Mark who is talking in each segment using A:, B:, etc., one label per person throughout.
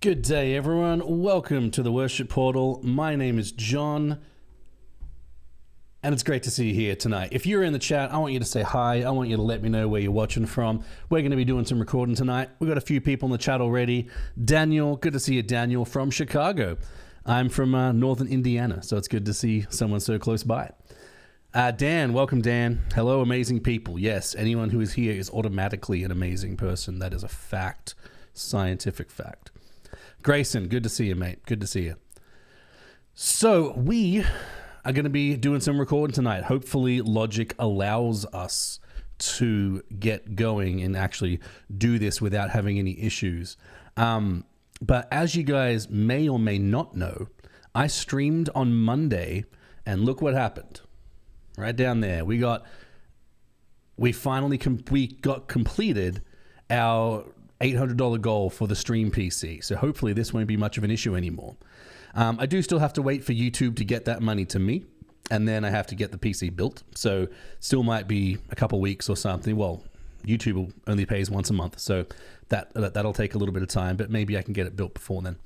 A: Good day, everyone. Welcome to the Worship Portal. My name is John, and it's great to see you here tonight. If you're in the chat, I want you to say hi. I want you to let me know where you're watching from. We're going to be doing some recording tonight. We've got a few people in the chat already. Daniel, good to see you, Daniel, from Chicago. I'm from northern Indiana, so it's good to see someone so close by. Dan, welcome, Dan. Hello, amazing people. Yes, anyone who is here is automatically an amazing person. That is a fact, scientific fact. Grayson, good to see you, mate. Good to see you. So we are going to be doing some recording tonight. Hopefully Logic allows us to get going and actually do this without having any issues. But as you guys may or may not know, I streamed on Monday, and look what happened. Right down there. We got completed our $800 goal for the stream PC. So hopefully this won't be much of an issue anymore. I do still have to wait for YouTube to get that money to me, and then I have to get the PC built. So still might be a couple weeks or something. Well, YouTube only pays once a month, so that'll take a little bit of time, but maybe I can get it built before then.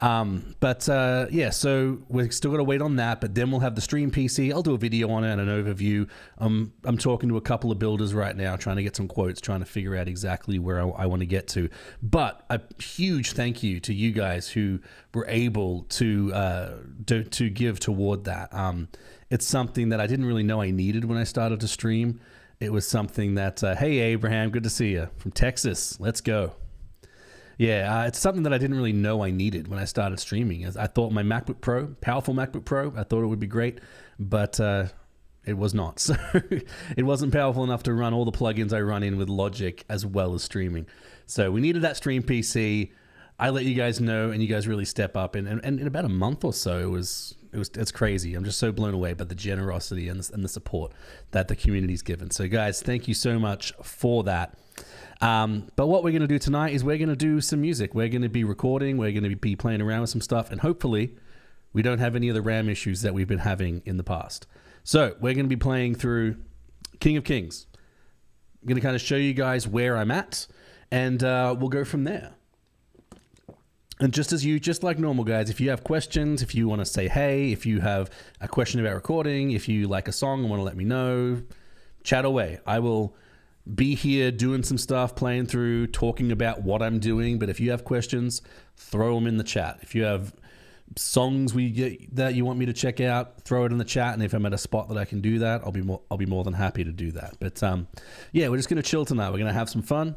A: Yeah, so we're still got to wait on that, but then we'll have the stream PC. I'll do a video on it and an overview. I'm talking to a couple of builders right now, trying to get some quotes, trying to figure out exactly where I want to get to. But a huge thank you to you guys who were able to give toward that. It's something that I didn't really know I needed when I started to stream. It was something that, hey, Abraham, good to see you from Texas. Let's go. Yeah, it's something that I didn't really know I needed when I started streaming. I thought my MacBook Pro, powerful MacBook Pro, I thought it would be great, but it was not. So it wasn't powerful enough to run all the plugins I run in with Logic as well as streaming. So we needed that stream PC. I let you guys know, and you guys really step up. And in about a month or so, it's crazy. I'm just so blown away by the generosity and the support that the community's given. So guys, thank you so much for that. But what we're going to do tonight is we're going to do some music. We're going to be recording. We're going to be playing around with some stuff. And hopefully we don't have any of the RAM issues that we've been having in the past. So we're going to be playing through King of Kings. I'm going to kind of show you guys where I'm at, and we'll go from there. And just like normal, guys, if you have questions, if you want to say hey, if you have a question about recording, if you like a song and want to let me know, chat away. I will be here doing some stuff, playing through, talking about what I'm doing. But if you have questions, throw them in the chat. If you have songs that you want me to check out, throw it in the chat. And if I'm at a spot that I can do that, I'll be more than happy to do that. But yeah, we're just gonna chill tonight. We're gonna have some fun,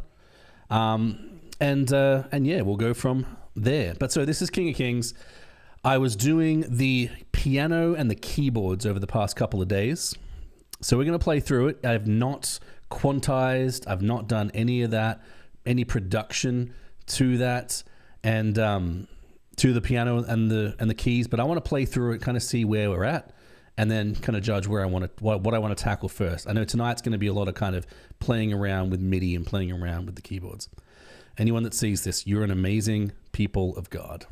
A: and yeah, we'll go from there. But so this is King of Kings. I was doing the piano and the keyboards over the past couple of days, so we're gonna play through it. I've not quantized, I've not done any of that, any production to that, and to the piano and the keys, but I want to play through it, kind of see where we're at, and then kind of judge where I want to what I want to tackle first. I know tonight's going to be a lot of kind of playing around with MIDI and playing around with the keyboards. Anyone that sees this, you're an amazing people of God.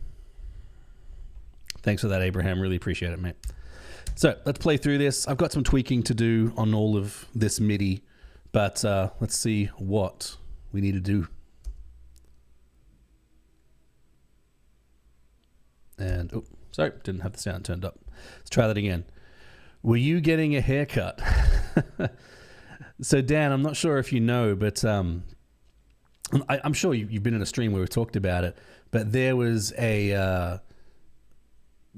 A: Thanks for that, Abraham. Really appreciate it, mate. So let's play through this. I've got some tweaking to do on all of this MIDI, but let's see what we need to do. And, oh, sorry, didn't have the sound turned up. Let's try that again. Were you getting a haircut? So, Dan, I'm not sure if you know, but I'm sure you've been in a stream where we talked about it, but there was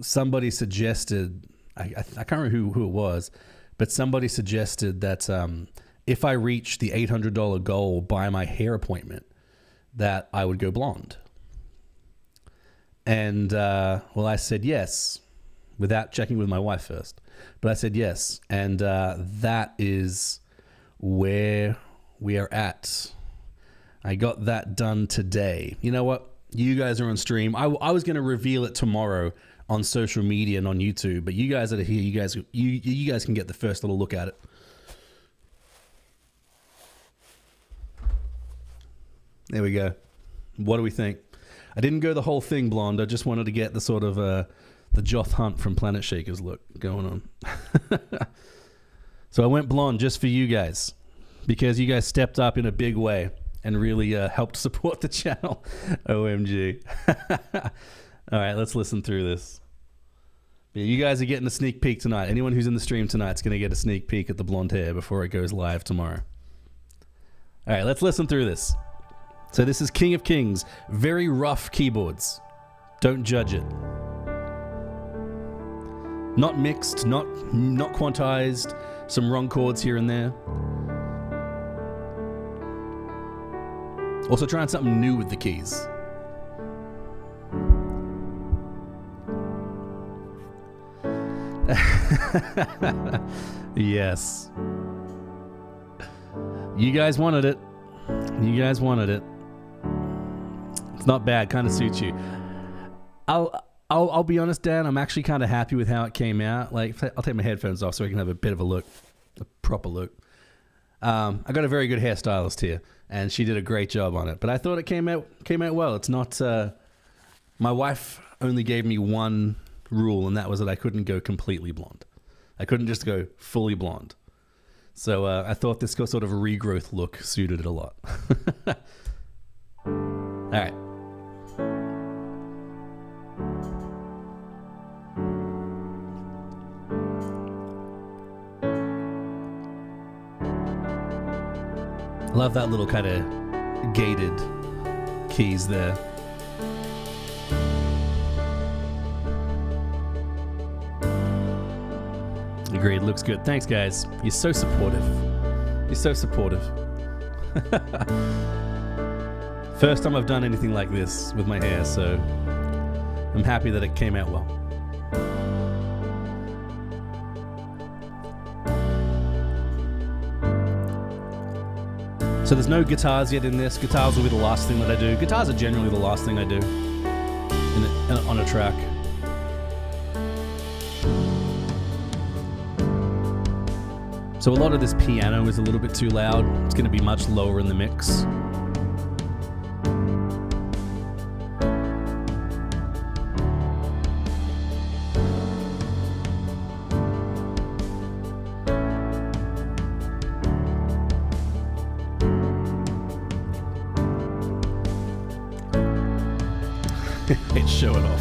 A: somebody suggested, I can't remember who it was, but somebody suggested that if I reach the $800 goal by my hair appointment, that I would go blonde. And, well, I said yes, without checking with my wife first. But I said yes. And that is where we are at. I got that done today. You know what? You guys are on stream. I was going to reveal it tomorrow on social media and on YouTube. But you guys that are here, you guys can get the first little look at it. There we go. What do we think? I didn't go the whole thing blonde. I just wanted to get the sort of the Joth Hunt from Planet Shakers look going on. So I went blonde just for you guys, because you guys stepped up in a big way. and really helped support the channel. OMG. All right, let's listen through this. Yeah, you guys are getting a sneak peek tonight. Anyone who's in the stream tonight's going to get a sneak peek at the blonde hair before it goes live tomorrow. All right, let's listen through this. So this is King of Kings. Very rough keyboards. Don't judge it. Not mixed, not quantized. Some wrong chords here and there. Also trying something new with the keys. Yes. You guys wanted it. You guys wanted it. It's not bad. Kind of suits you. I'll be honest, Dan. I'm actually kind of happy with how it came out. Like, I'll take my headphones off so I can have a bit of a look, a proper look. I got a very good hairstylist here, and she did a great job on it. But I thought it came out well. It's not. My wife only gave me one rule, and that was that I couldn't go completely blonde. I couldn't just go fully blonde. So I thought this sort of a regrowth look suited it a lot. All right. Love that little kind of gated keys there. Agreed, looks good. Thanks, guys. You're so supportive. You're so supportive. First time I've done anything like this with my hair, so I'm happy that it came out well. So there's no guitars yet in this. Guitars will be the last thing that I do. Guitars are generally the last thing I do on a track. So a lot of this piano is a little bit too loud. It's going to be much lower in the mix. It's showing off.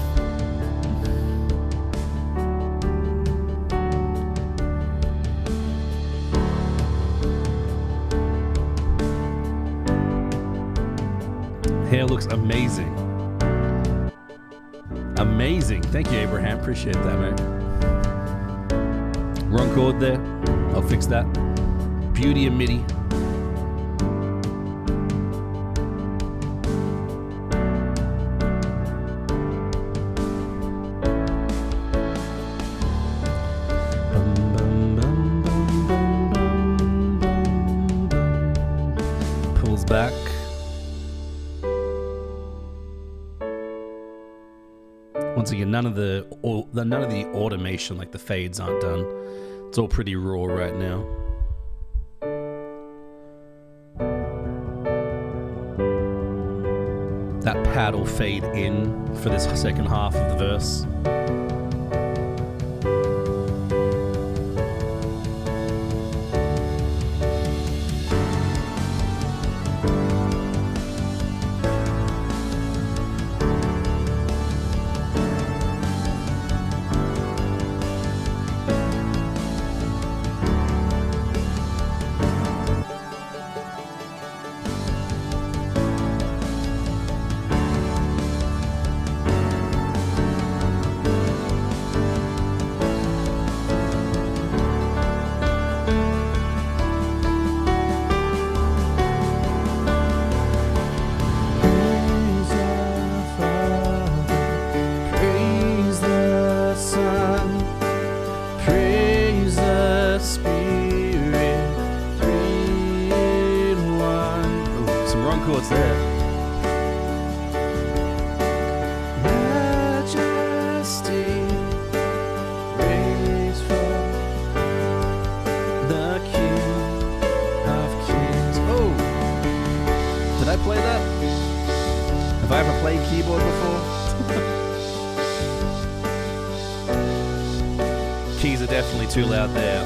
A: Hair looks amazing. Amazing. Thank you, Abraham. Appreciate that, mate. Wrong chord there. I'll fix that. Beauty of MIDI. Pulls back. Once again, none of the automation, like the fades, aren't done. It's all pretty raw right now. That pad will fade in for this second half of the verse. Keys are definitely too loud there.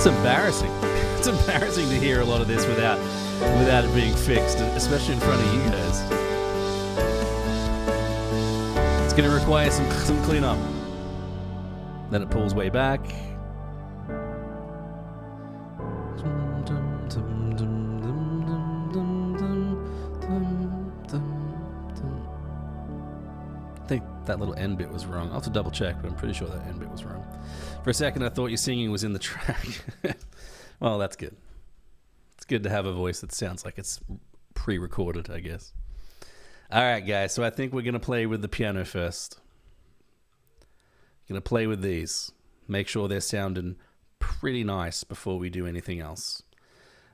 A: It's embarrassing. It's embarrassing to hear a lot of this without it being fixed, especially in front of you guys. It's going to require some cleanup. Then it pulls way back. I think that little end bit was wrong. I'll have to double check, but I'm pretty sure that end bit was wrong. For a second, I thought your singing was in the track. Well, that's good. It's good to have a voice that sounds like it's pre-recorded, I guess. All right, guys. So I think we're going to play with the piano first. Going to play with these. Make sure they're sounding pretty nice before we do anything else.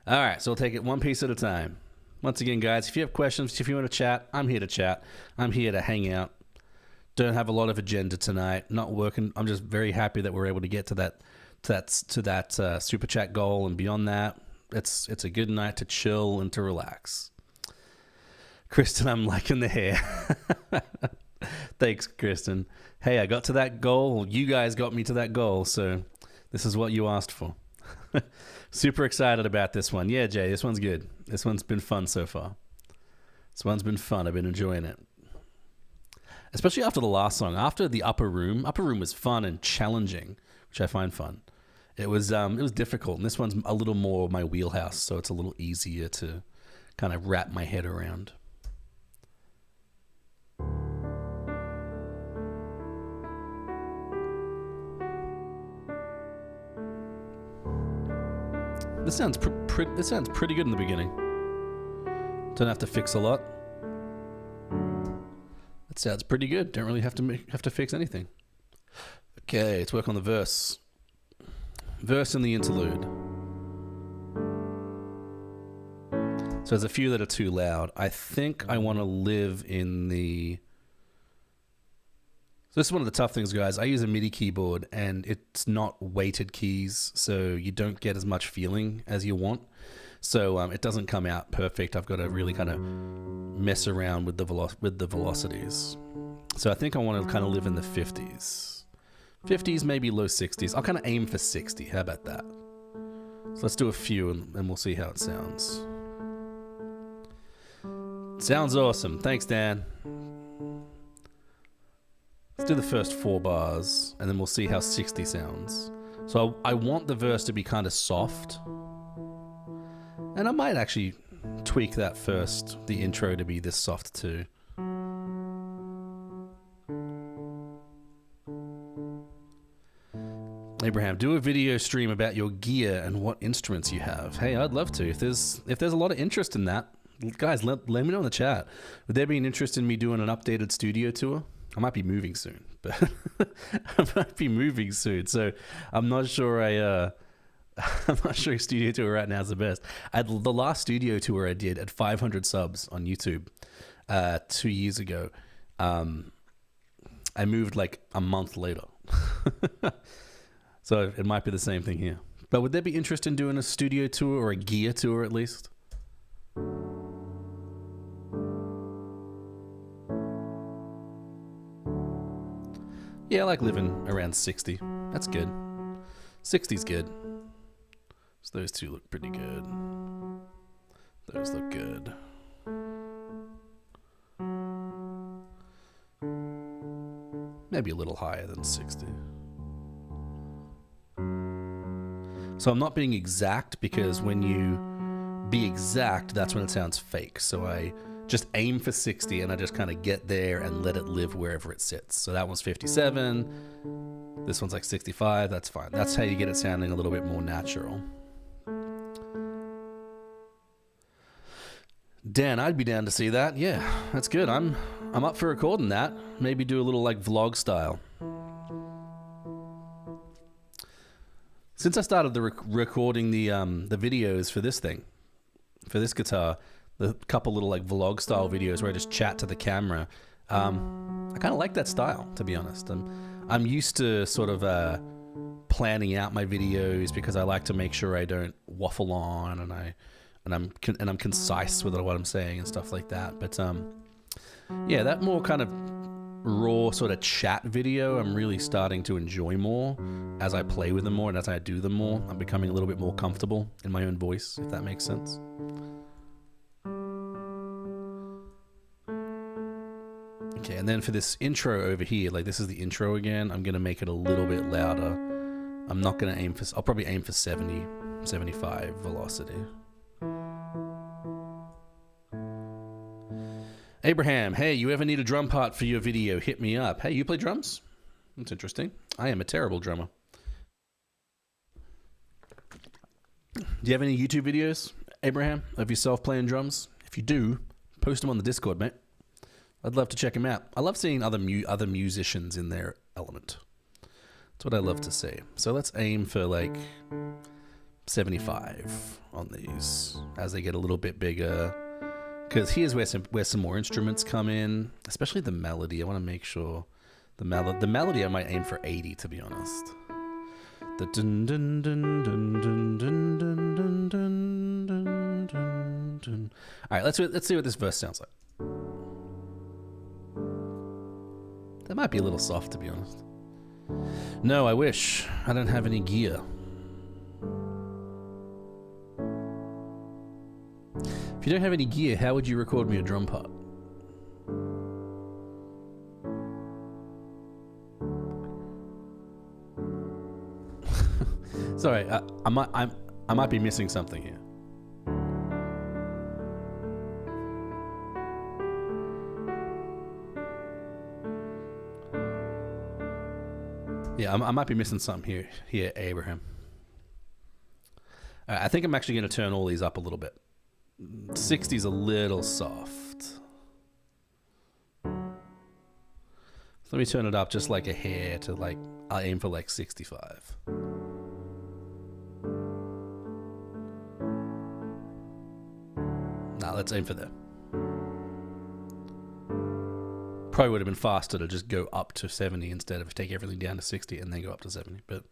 A: All right, so we'll take it one piece at a time. Once again, guys, if you have questions, if you want to chat, I'm here to chat. I'm here to hang out. Don't have a lot of agenda tonight. Not working. I'm just very happy that we're able to get to that super chat goal, and beyond that, it's a good night to chill and to relax. Kristen, I'm liking the hair. Thanks, Kristen. Hey, I got to that goal. You guys got me to that goal, so this is what you asked for. Super excited about this one. Yeah, Jay, this one's good. This one's been fun so far. This one's been fun. I've been enjoying it. Especially after the last song. After the Upper Room. Upper Room was fun and challenging, which I find fun. It was difficult, and this one's a little more my wheelhouse, so it's a little easier to kind of wrap my head around. This sounds pretty good in the beginning. Don't have to fix a lot. That sounds pretty good. Don't really have to fix anything. Okay, let's work on the verse. Verse and the interlude. So there's a few that are too loud. I think I want to live in the... So this is one of the tough things, guys. I use a MIDI keyboard, and it's not weighted keys, so you don't get as much feeling as you want. So it doesn't come out perfect. I've got to really kind of mess around with the velocities. So I think I want to kind of live in the 50s. 50s, maybe low 60s. I'll kind of aim for 60. How about that? So let's do a few, and we'll see how it sounds. Sounds awesome. Thanks, Dan. Let's do the first 4 bars, and then we'll see how 60 sounds. So I want the verse to be kind of soft. And I might actually tweak that first, the intro to be this soft too. Abraham, do a video stream about your gear and what instruments you have. Hey, I'd love to. If there's a lot of interest in that, guys, let me know in the chat. Would there be an interest in me doing an updated studio tour? I might be moving soon, but so I'm not sure I'm not sure a studio tour right now is the best. The last studio tour I did at 500 subs on YouTube 2 years ago. I moved like a month later. So it might be the same thing here. But would there be interest in doing a studio tour or a gear tour at least? Yeah, I like living around 60. That's good. 60's good. So those two look pretty good. Those look good. Maybe a little higher than 60. So I'm not being exact, because when you be exact, that's when it sounds fake. So I just aim for 60 and I just kind of get there and let it live wherever it sits. So that one's 57. This one's like 65. That's fine. That's how you get it sounding a little bit more natural. Dan, I'd be down to see that. Yeah, that's good. I'm up for recording that. Maybe do a little like vlog style. Since I started recording the videos for this thing, for this guitar, the couple little like vlog style videos where I just chat to the camera, I kind of like that style, to be honest. I'm used to sort of planning out my videos because I like to make sure I don't waffle on, and I'm concise with what I'm saying and stuff like that. But yeah, that more kind of raw sort of chat video, I'm really starting to enjoy more as I play with them more and as I do them more. I'm becoming a little bit more comfortable in my own voice, if that makes sense. Okay, and then for this intro over here, like this is the intro again, I'm going to make it a little bit louder. I'm not going to aim for, I'll probably aim for 70, 75 velocity. Abraham, hey, you ever need a drum part for your video? Hit me up. Hey, you play drums? That's interesting. I am a terrible drummer. Do you have any YouTube videos, Abraham, of yourself playing drums? If you do, post them on the Discord, mate. I'd love to check them out. I love seeing other musicians in their element. That's what I love to see. So let's aim for like 75 on these as they get a little bit bigger. Because here's where some more instruments come in, especially the melody. I want to make sure the melody I might aim for 80, to be honest. The dun dun dun dun dun dun dun dun dun dun dun dun. All right, let's see what this verse sounds like. That might be a little soft, to be honest. No, I wish. I don't have any gear. If you don't have any gear, how would you record me a drum part? Sorry, I might be missing something here. Yeah, I might be missing something here, Abraham. I think I'm actually going to turn all these up a little bit. 60's a little soft. So let me turn it up just like a hair to like, I'll aim for like 65. Now let's aim for there. Probably would have been faster to just go up to 70 instead of take everything down to 60 and then go up to 70. But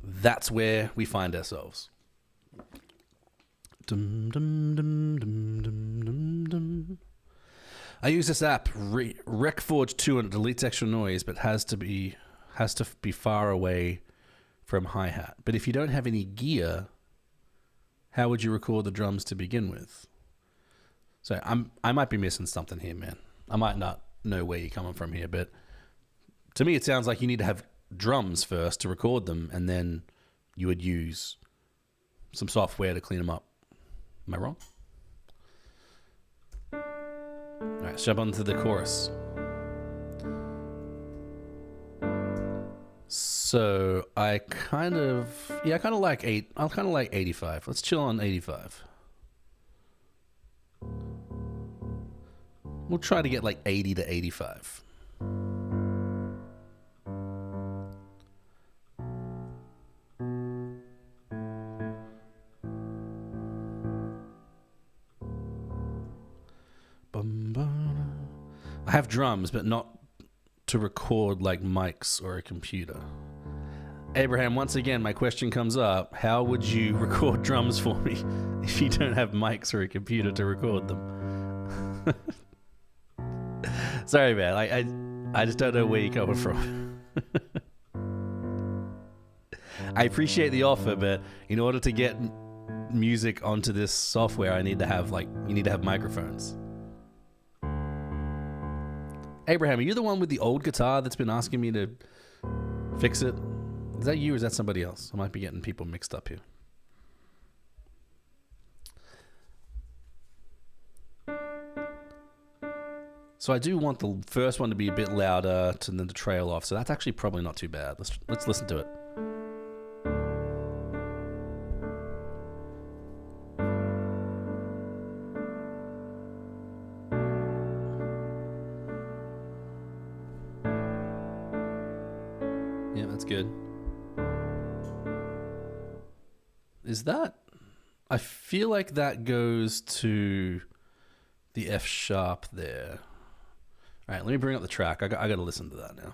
A: that's where we find ourselves. Dum, dum, dum, dum, dum, dum, dum. I use this app, Recforge 2, and it deletes extra noise, but has to be far away from hi-hat. But if you don't have any gear, how would you record the drums to begin with? So I might be missing something here, man. I might not know where you're coming from here, but to me it sounds like you need to have drums first to record them, and then you would use some software to clean them up. Am I wrong? All right, let's jump onto the chorus. So I kind of like 85. Let's chill on 85. We'll try to get like 80 to 85. I have drums, but not to record like mics or a computer. Abraham, once again, my question comes up. How would you record drums for me if you don't have mics or a computer to record them? Sorry, man. I just don't know where you're coming from. I appreciate the offer, but in order to get music onto this software, you need to have microphones. Abraham, are you the one with the old guitar that's been asking me to fix it? Is that you or is that somebody else? I might be getting people mixed up here. So I do want the first one to be a bit louder and then to trail off. So that's actually probably not too bad. Let's listen to it. Yeah, that's good. Is that? I feel like that goes to the F sharp there. All right, let me bring up the track. I got to listen to that now.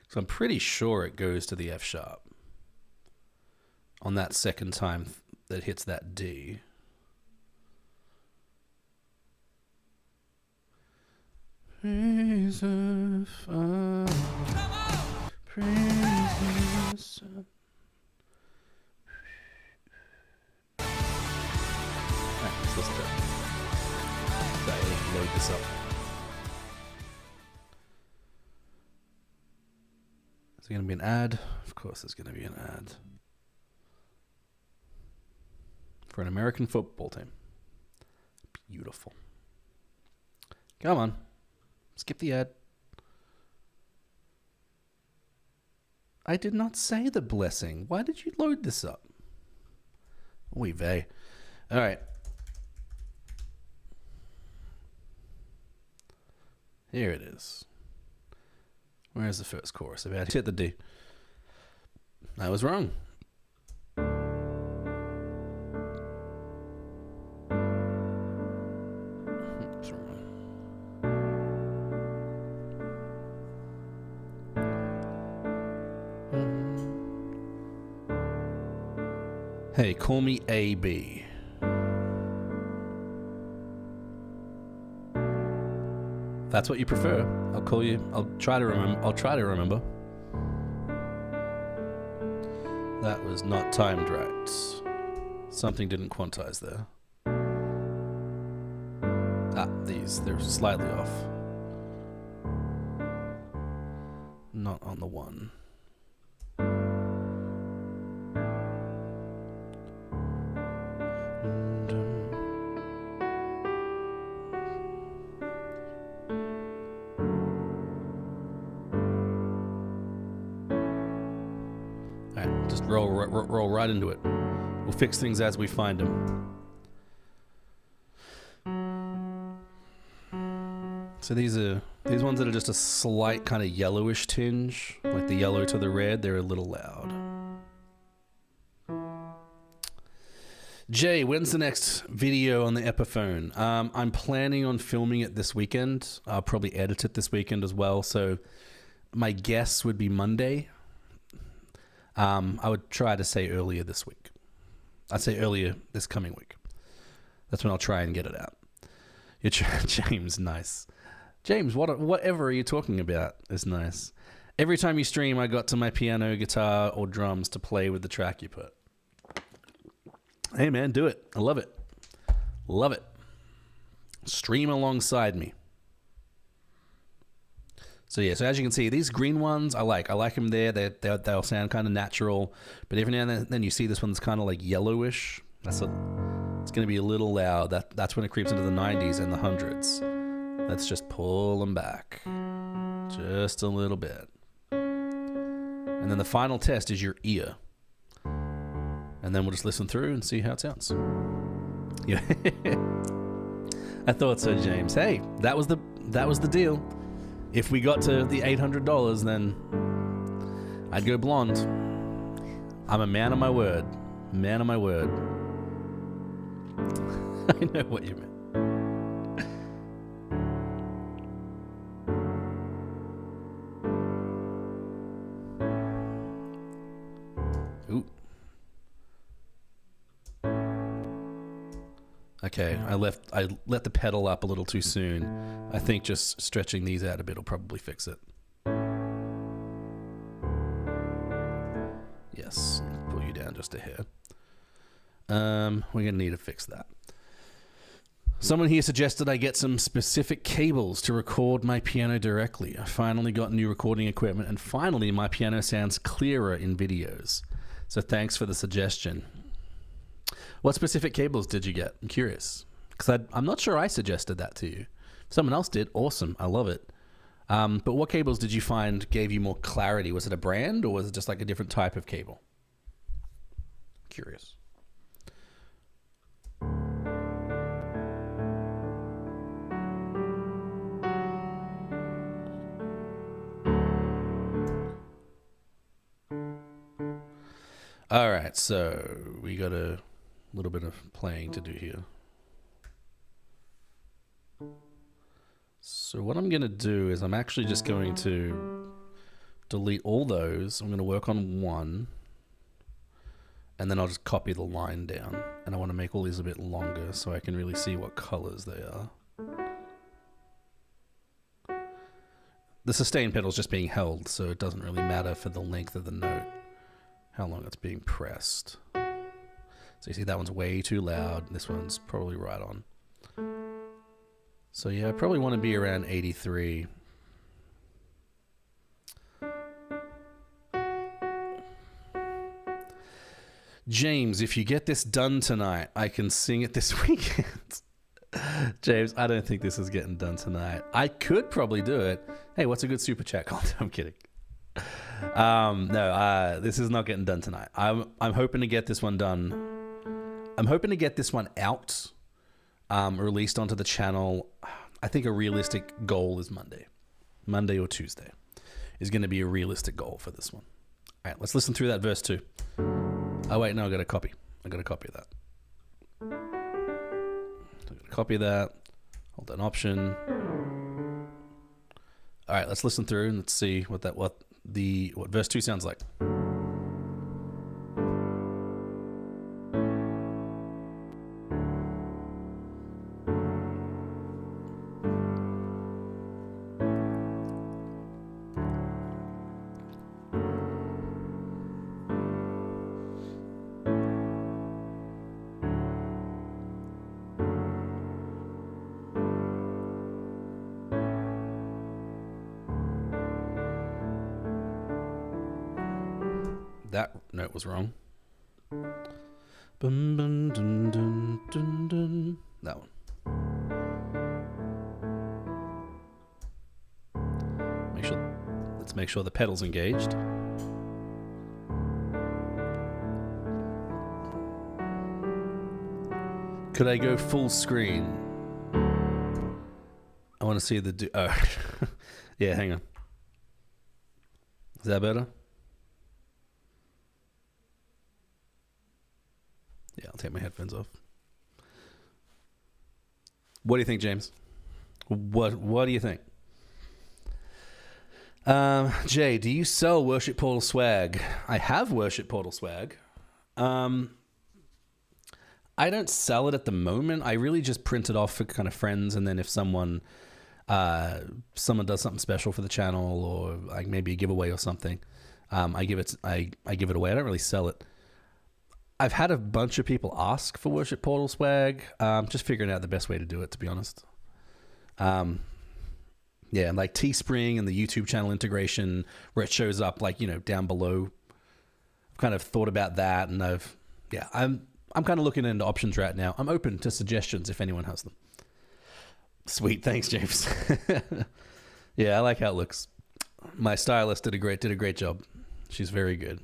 A: So I'm pretty sure it goes to the F sharp on that second time that it hits that D. Praise the Father. Praise the Son. Alright, let's listen to it. Sorry, let's load this up. Is there going to be an ad? Of course there's going to be an ad. For an American football team. Beautiful. Come on. Skip the ad. I did not say the blessing. Why did you load this up? Oy vey. All right. Here it is. Where's the first chorus? About hit the D. I was wrong. Hey, call me AB. If that's what you prefer, I'll call you. I'll try to remember. That was not timed right. Something didn't quantize there. They're slightly off. Not on the one. Just roll right into it. We'll fix things as we find them. So these ones that are just a slight kind of yellowish tinge, like the yellow to the red, they're a little loud. Jay, when's the next video on the Epiphone? I'm planning on filming it this weekend. I'll probably edit it this weekend as well. So my guess would be Monday. I would try to say earlier this week. I'd say earlier this coming week. That's when I'll try and get it out. James, nice. James, whatever are you talking about is nice. Every time you stream, I got to my piano, guitar, or drums to play with the track you put. Hey, man, do it. I love it. Love it. Stream alongside me. So yeah, so as you can see, these green ones I like. I like them there. They'll sound kind of natural. But every now and then you see this one that's kind of like yellowish. It's going to be a little loud. That's when it creeps into the 90s and the hundreds. Let's just pull them back just a little bit. And then the final test is your ear. And then we'll just listen through and see how it sounds. Yeah, I thought so, James. Hey, that was the deal. If we got to the $800, then I'd go blonde. I'm a man of my word. Man of my word. I know what you meant. Ooh. Okay, I let the pedal up a little too soon. I think just stretching these out a bit will probably fix it. Yes, pull you down just a hair. We're gonna need to fix that. Someone here suggested I get some specific cables to record my piano directly. I finally got new recording equipment, and finally my piano sounds clearer in videos. So thanks for the suggestion. What specific cables did you get? I'm curious. Because I'm not sure I suggested that to you. If someone else did, awesome. I love it. But what cables did you find gave you more clarity? Was it a brand or was it just like a different type of cable? Curious. All right, so we got a little bit of playing to do here. So what I'm going to do is I'm actually just going to delete all those. I'm going to work on one, and then I'll just copy the line down. And I want to make all these a bit longer so I can really see what colors they are. the sustain pedal is just being held, so it doesn't really matter for the length of the note, how long it's being pressed. So you see that one's way too loud. This one's probably right on. So yeah, I probably want to be around 83. James, if you get this done tonight, I can sing it this weekend. James, I don't think this is getting done tonight. I could probably do it. Hey, what's a good super chat content? I'm kidding. No, this is not getting done tonight. I'm hoping to get this one done. I'm hoping to get this one out, released onto the channel. I think a realistic goal is Monday. Monday or Tuesday is going to be a realistic goal for this one. All right, let's listen through that verse 2. Oh, wait, no, I got a copy. I got a copy of that. Copy that, hold that option. All right, let's listen through and let's see what verse 2 sounds like. That note was wrong. Bum, bum, dun, dun, dun, dun. That one. Let's make sure the pedal's engaged. Could I go full screen? I want to see the oh. Yeah, hang on. Is that better? Yeah, I'll take my headphones off. What do you think, James? What do you think? Jay, do you sell Worship Portal swag? I have Worship Portal swag. I don't sell it at the moment. I really just print it off for kind of friends, and then if someone does something special for the channel, or like maybe a giveaway or something, I give it away. I don't really sell it. I've had a bunch of people ask for Worship Portal swag. Just figuring out the best way to do it, to be honest. Yeah, like Teespring and the YouTube channel integration where it shows up like, down below. I've kind of thought about that, and I'm kind of looking into options right now. I'm open to suggestions if anyone has them. Sweet, thanks, James. Yeah, I like how it looks. My stylist did a great job. She's very good.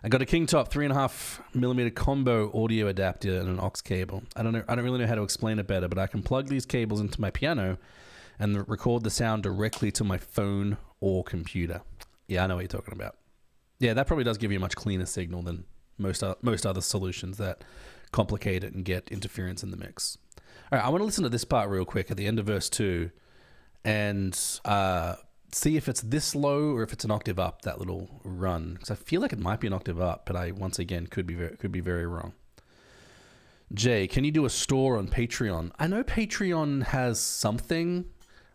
A: I got a King Top 3.5mm combo audio adapter and an aux cable. I don't really know how to explain it better, but I can plug these cables into my piano and record the sound directly to my phone or computer. Yeah, I know what you're talking about. Yeah, that probably does give you a much cleaner signal than most other solutions that complicate it and get interference in the mix. All right, I want to listen to this part real quick at the end of verse 2 and see if it's this low or if it's an octave up, that little run. Because I feel like it might be an octave up, but I, once again, could be very wrong. Jay, can you do a store on Patreon? I know Patreon has something.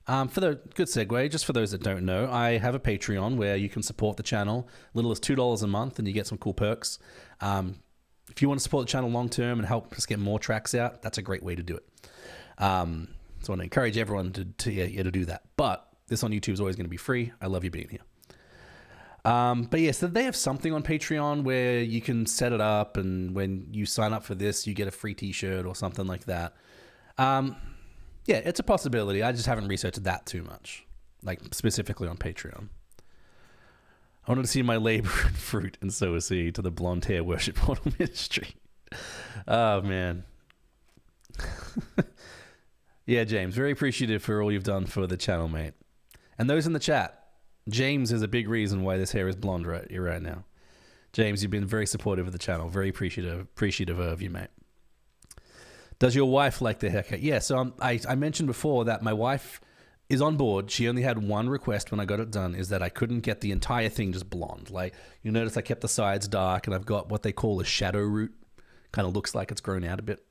A: For the good segue, just for those that don't know, I have a Patreon where you can support the channel, little as $2 a month, and you get some cool perks. If you want to support the channel long term and help us get more tracks out, that's a great way to do it. So I want to encourage everyone to do that. But this on YouTube is always going to be free. I love you being here. But yeah, so they have something on Patreon where you can set it up, and when you sign up for this, you get a free t-shirt or something like that. Yeah, it's a possibility. I just haven't researched that too much, like specifically on Patreon. I wanted to see my labor and fruit, and so is he, to the blonde hair Worship Portal ministry. Oh, man. Yeah, James, very appreciative for all you've done for the channel, mate. And those in the chat, James is a big reason why this hair is blonde right now. James, you've been very supportive of the channel. Very appreciative of you, mate. Does your wife like the haircut? Yeah, so I mentioned before that my wife is on board. She only had one request when I got it done, is that I couldn't get the entire thing just blonde. Like, you notice I kept the sides dark, and I've got what they call a shadow root. Kind of looks like it's grown out a bit.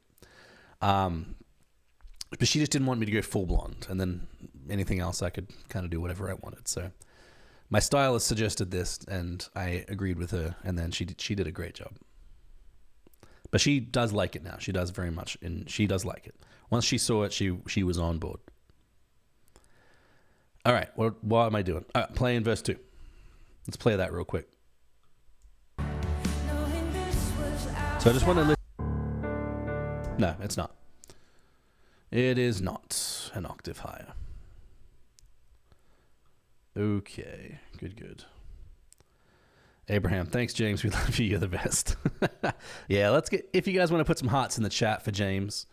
A: But she just didn't want me to go full blonde. And then anything else, I could kind of do whatever I wanted. So my stylist suggested this, and I agreed with her, and then she did a great job. But she does like it now. She does very much, and she does like it. Once she saw it, she was on board. All right, what am I doing? All right, playing verse 2. Let's play that real quick. So I just want to listen. No, it's not. It is not an octave higher. Okay, good. Abraham, thanks, James. We love you. You're the best. Yeah, let's get. If you guys want to put some hearts in the chat for James,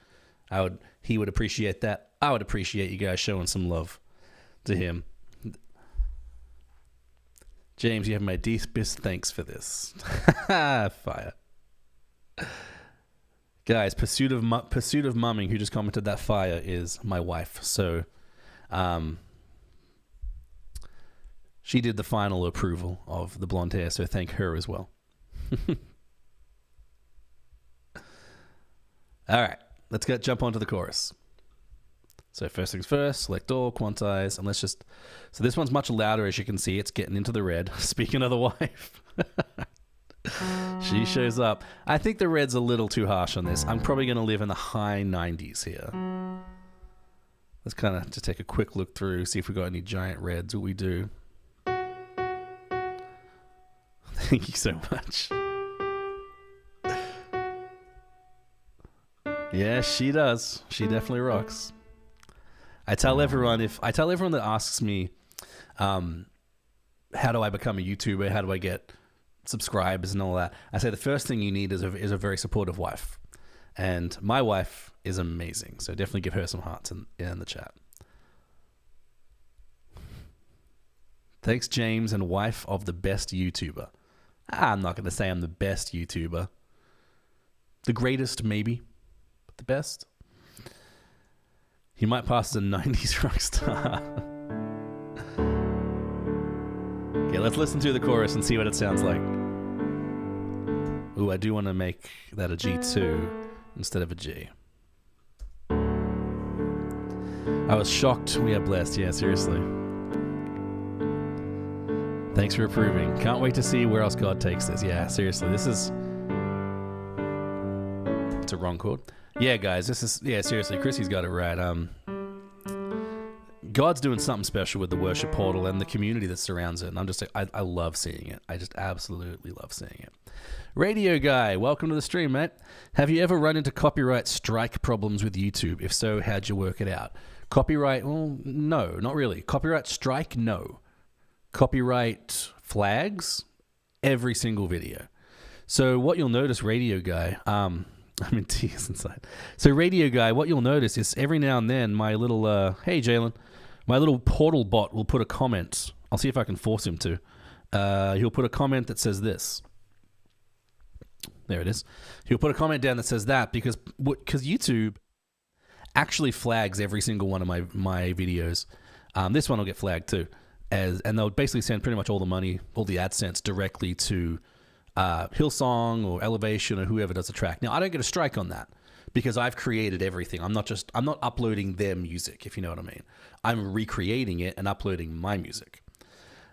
A: he would appreciate that. I would appreciate you guys showing some love to him. James, you have my deepest thanks for this. Fire. Guys, Pursuit of Mumming, who just commented that fire, is my wife. So, she did the final approval of the blonde hair, so thank her as well. All right, let's jump onto the chorus. So first things first, select all, quantize, and so this one's much louder, as you can see. It's getting into the red. Speaking of the wife. She shows up. I think the red's a little too harsh on this. I'm probably going to live in the high 90s here. Let's kind of just take a quick look through, see if we got any giant reds. What we do. Thank you so much. Yeah, she does. She definitely rocks. I tell everyone that asks me, how do I become a YouTuber? How do I get subscribers and all that? I say the first thing you need is a very supportive wife. And my wife is amazing. So definitely give her some hearts in the chat. Thanks, James, and wife of the best YouTuber. I'm not going to say I'm the best YouTuber. The greatest, maybe. But the best. He might pass as a 90s rock star. Okay, let's listen to the chorus and see what it sounds like. Ooh, I do want to make that a G2 instead of a G. I was shocked we are blessed. Yeah, seriously. Thanks for approving. Can't wait to see where else God takes this. Yeah, seriously. It's a wrong chord. Yeah, guys, seriously, Chrissy's got it right. God's doing something special with the worship portal and the community that surrounds it. And I love seeing it. I just absolutely love seeing it. Radio Guy, welcome to the stream, mate. Have you ever run into copyright strike problems with YouTube? If so, how'd you work it out? Copyright, well, no, not really. Copyright strike, no. Copyright flags, every single video. So what you'll notice, Radio Guy, I'm in tears inside. So Radio Guy, what you'll notice is every now and then my little, hey Jalen, my little portal bot will put a comment. I'll see if I can force him to. He'll put a comment that says this. There it is. He'll put a comment down that says that because YouTube actually flags every single one of my videos. This one will get flagged too. And they'll basically send pretty much all the money, all the AdSense directly to Hillsong or Elevation or whoever does the track. Now, I don't get a strike on that because I've created everything. I'm not uploading their music, if you know what I mean. I'm recreating it and uploading my music.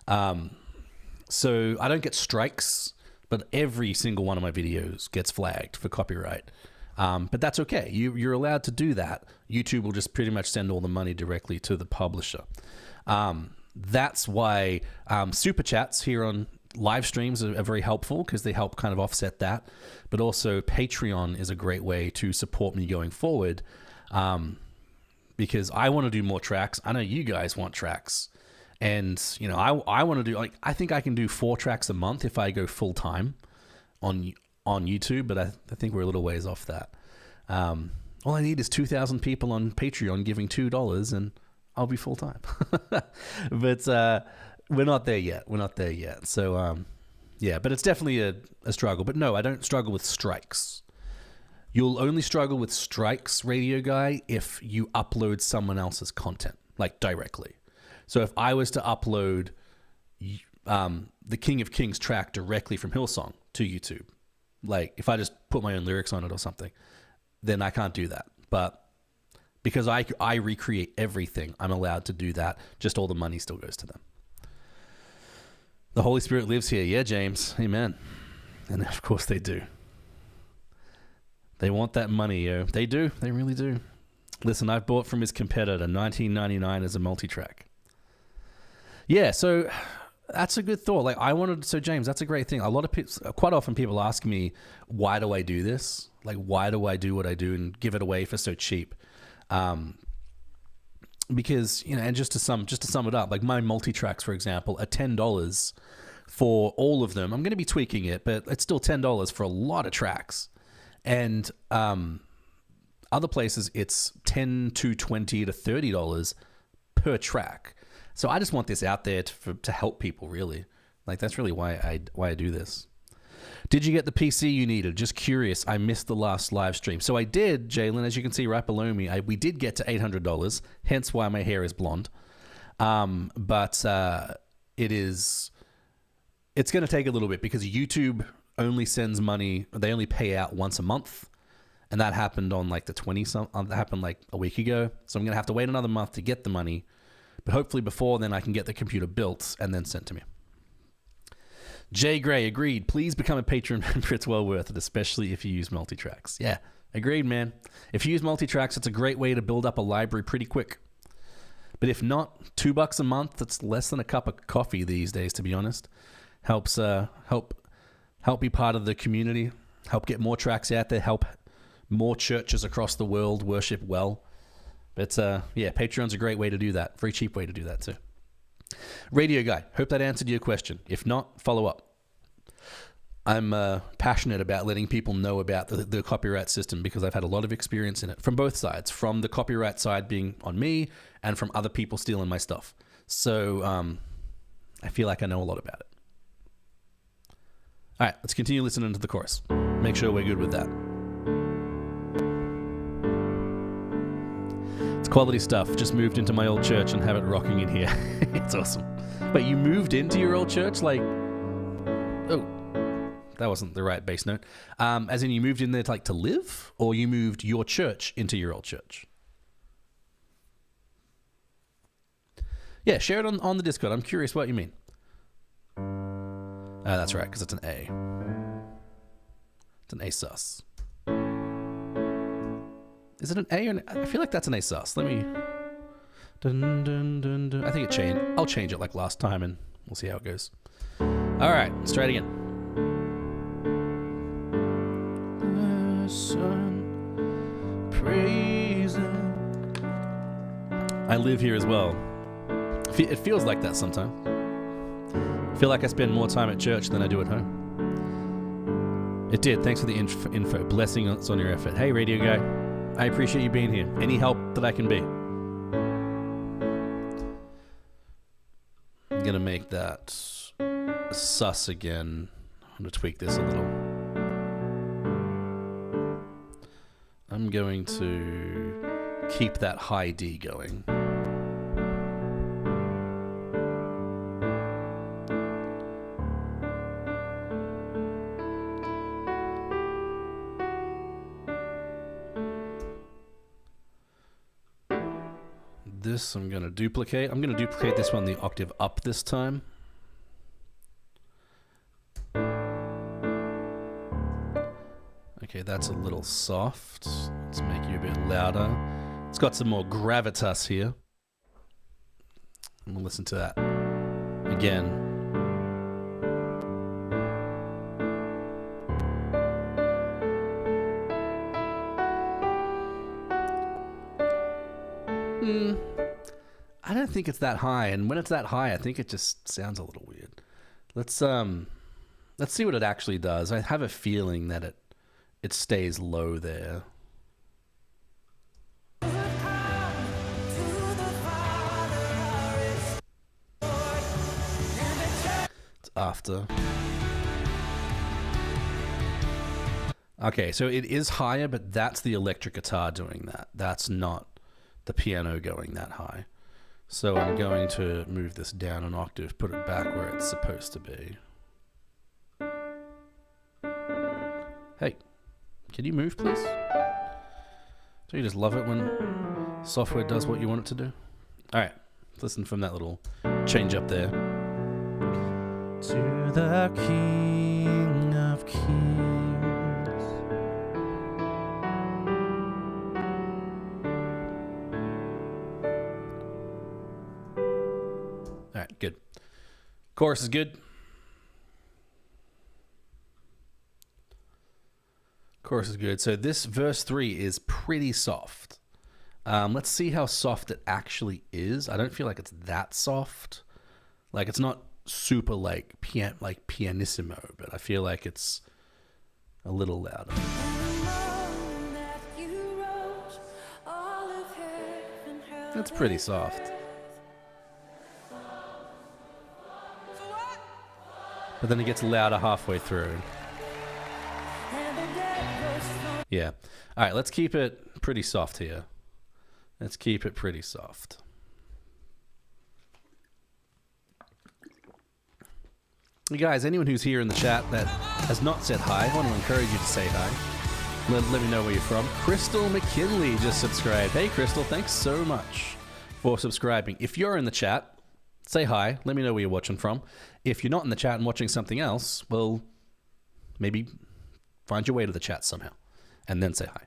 A: So I don't get strikes, but every single one of my videos gets flagged for copyright. But that's okay. You're allowed to do that. YouTube will just pretty much send all the money directly to the publisher. That's why super chats here on live streams are very helpful because they help kind of offset that. But also Patreon is a great way to support me going forward because I want to do more tracks. I know you guys want tracks. And, you know, I want to do, like, I think I can do 4 tracks a month if I go full time on YouTube, but I think we're a little ways off that. All I need is 2,000 people on Patreon giving $2 and I'll be full time. But we're not there yet. So, yeah, but it's definitely a struggle. But no, I don't struggle with strikes. You'll only struggle with strikes, Radio Guy, if you upload someone else's content, like directly. So if I was to upload the King of Kings track directly from Hillsong to YouTube, like if I just put my own lyrics on it or something, then I can't do that. But because I recreate everything. I'm allowed to do that. Just all the money still goes to them. The Holy Spirit lives here. Yeah, James. Amen. And of course they do. They want that money, yo. They do. They really do. Listen, I've bought from his competitor, $19.99 as a multi-track. Yeah, so that's a good thought. Like so James, that's a great thing. Quite often people ask me, why do I do this? Like, why do I do what I do and give it away for so cheap? Because, and just to sum it up, like my multi-tracks, for example, are $10 for all of them. I'm going to be tweaking it, but it's still $10 for a lot of tracks. And other places, it's $10 to $20 to $30 per track. So I just want this out there to help people, really. Like, that's really why I do this. Did you get the PC you needed? Just curious. I missed the last live stream. So I did, Jalen, as you can see right below me. We did get to $800, hence why my hair is blonde. But it's going to take a little bit because YouTube only sends money. They only pay out once a month. And that happened on like the 20th. That happened like a week ago. So I'm going to have to wait another month to get the money. But hopefully before then I can get the computer built and then sent to me. Jay Gray, agreed. Please become a patron member. It's well worth it, especially if you use multi-tracks. Yeah, agreed, man. If you use multi-tracks, it's a great way to build up a library pretty quick. But if not, $2 a month, that's less than a cup of coffee these days, to be honest. Helps help be part of the community, help get more tracks out there, help more churches across the world worship well. But yeah, Patreon's a great way to do that. Very cheap way to do that too. Radio Guy, hope that answered your question. If not, follow up. I'm passionate about letting people know about the copyright system because I've had a lot of experience in it from both sides, from the copyright side being on me and from other people stealing my stuff. So I feel like I know a lot about it. All right, let's continue listening to the chorus. Make sure we're good with that. It's quality stuff. Just moved into my old church and have it rocking in here. It's awesome. Wait, you moved into your old church? Like, oh, that wasn't the right bass note. As in you moved in there to live? Or you moved your church into your old church? Yeah, share it on the Discord. I'm curious what you mean. That's right, because it's an A. It's an A sus. Is it an A or an... I feel like that's an A sus. Let me... Dun, dun, dun, dun. I think it changed. I'll change it like last time and we'll see how it goes. All right, let's try it again. The sun praising. I live here as well. It feels like that sometimes. I feel like I spend more time at church than I do at home. It did. Thanks for the info. Blessings on your effort. Hey, Radio Guy. I appreciate you being here. Any help that I can be. I'm going to make that sus again. I'm going to tweak this a little. I'm going to keep that high D going. This I'm going to duplicate. I'm going to duplicate this one the octave up this time. Okay, that's a little soft. Let's make you a bit louder. It's got some more gravitas here. I'm going to listen to that again. I don't think it's that high, and when it's that high, I think it just sounds a little weird. Let's see what it actually does. I have a feeling that it stays low there. It's after. Okay, so it is higher, but that's the electric guitar doing that. That's not the piano going that high. So I'm going to move this down an octave, put it back where it's supposed to be. Hey, can you move, please? Don't you just love it when Software does what you want it to do. All right, listen from that little change up there. To the King of Kings. All right, good. Chorus is good. Chorus is good. So this verse 3 is pretty soft. Let's see how soft it actually is. I don't feel like it's that soft. Like it's not super like pianissimo, but I feel like it's a little louder. That's pretty soft. But then it gets louder halfway through. Yeah. All right, let's keep it pretty soft here. Let's keep it pretty soft. You guys, anyone who's here in the chat that has not said hi, I want to encourage you to say hi. Let me know where you're from. Crystal McKinley just subscribed. Hey, Crystal, thanks so much for subscribing. If you're in the chat, say hi. Let me know where you're watching from. If you're not in the chat and watching something else, well, maybe find your way to the chat somehow and then say hi.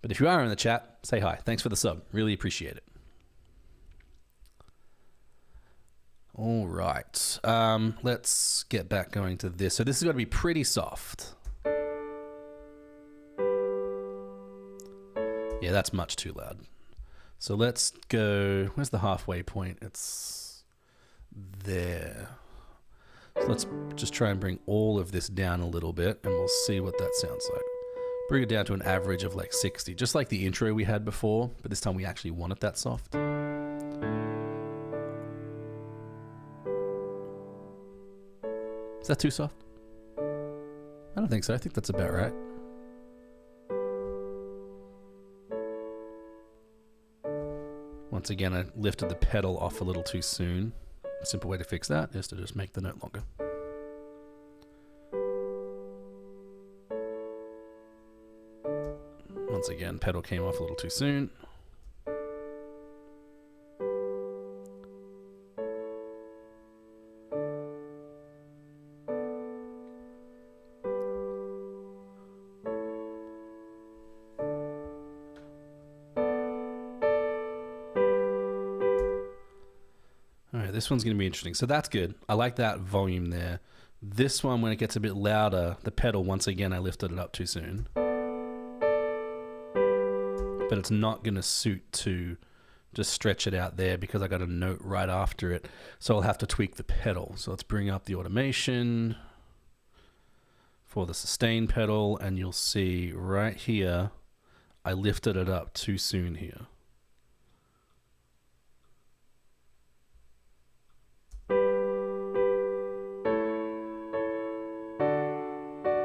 A: But if you are in the chat, say hi. Thanks for the sub. Really appreciate it. All right. Let's get back going to this. So this is going to be pretty soft. Yeah, that's much too loud. So let's go... Where's the halfway point? It's there. So let's just try and bring all of this down a little bit, and we'll see what that sounds like. Bring it down to an average of like 60, just like the intro we had before, but this time we actually want it that soft. Is that too soft? I don't think so. I think that's about right. Once again, I lifted the pedal off a little too soon. A simple way to fix that is to just make the note longer. Once again, pedal came off a little too soon. All right, this one's going to be interesting. So that's good. I like that volume there. This one, when it gets a bit louder, the pedal, once again, I lifted it up too soon. But it's not going to suit to just stretch it out there because I got a note right after it. So I'll have to tweak the pedal. So let's bring up the automation for the sustain pedal, and you'll see right here, I lifted it up too soon here.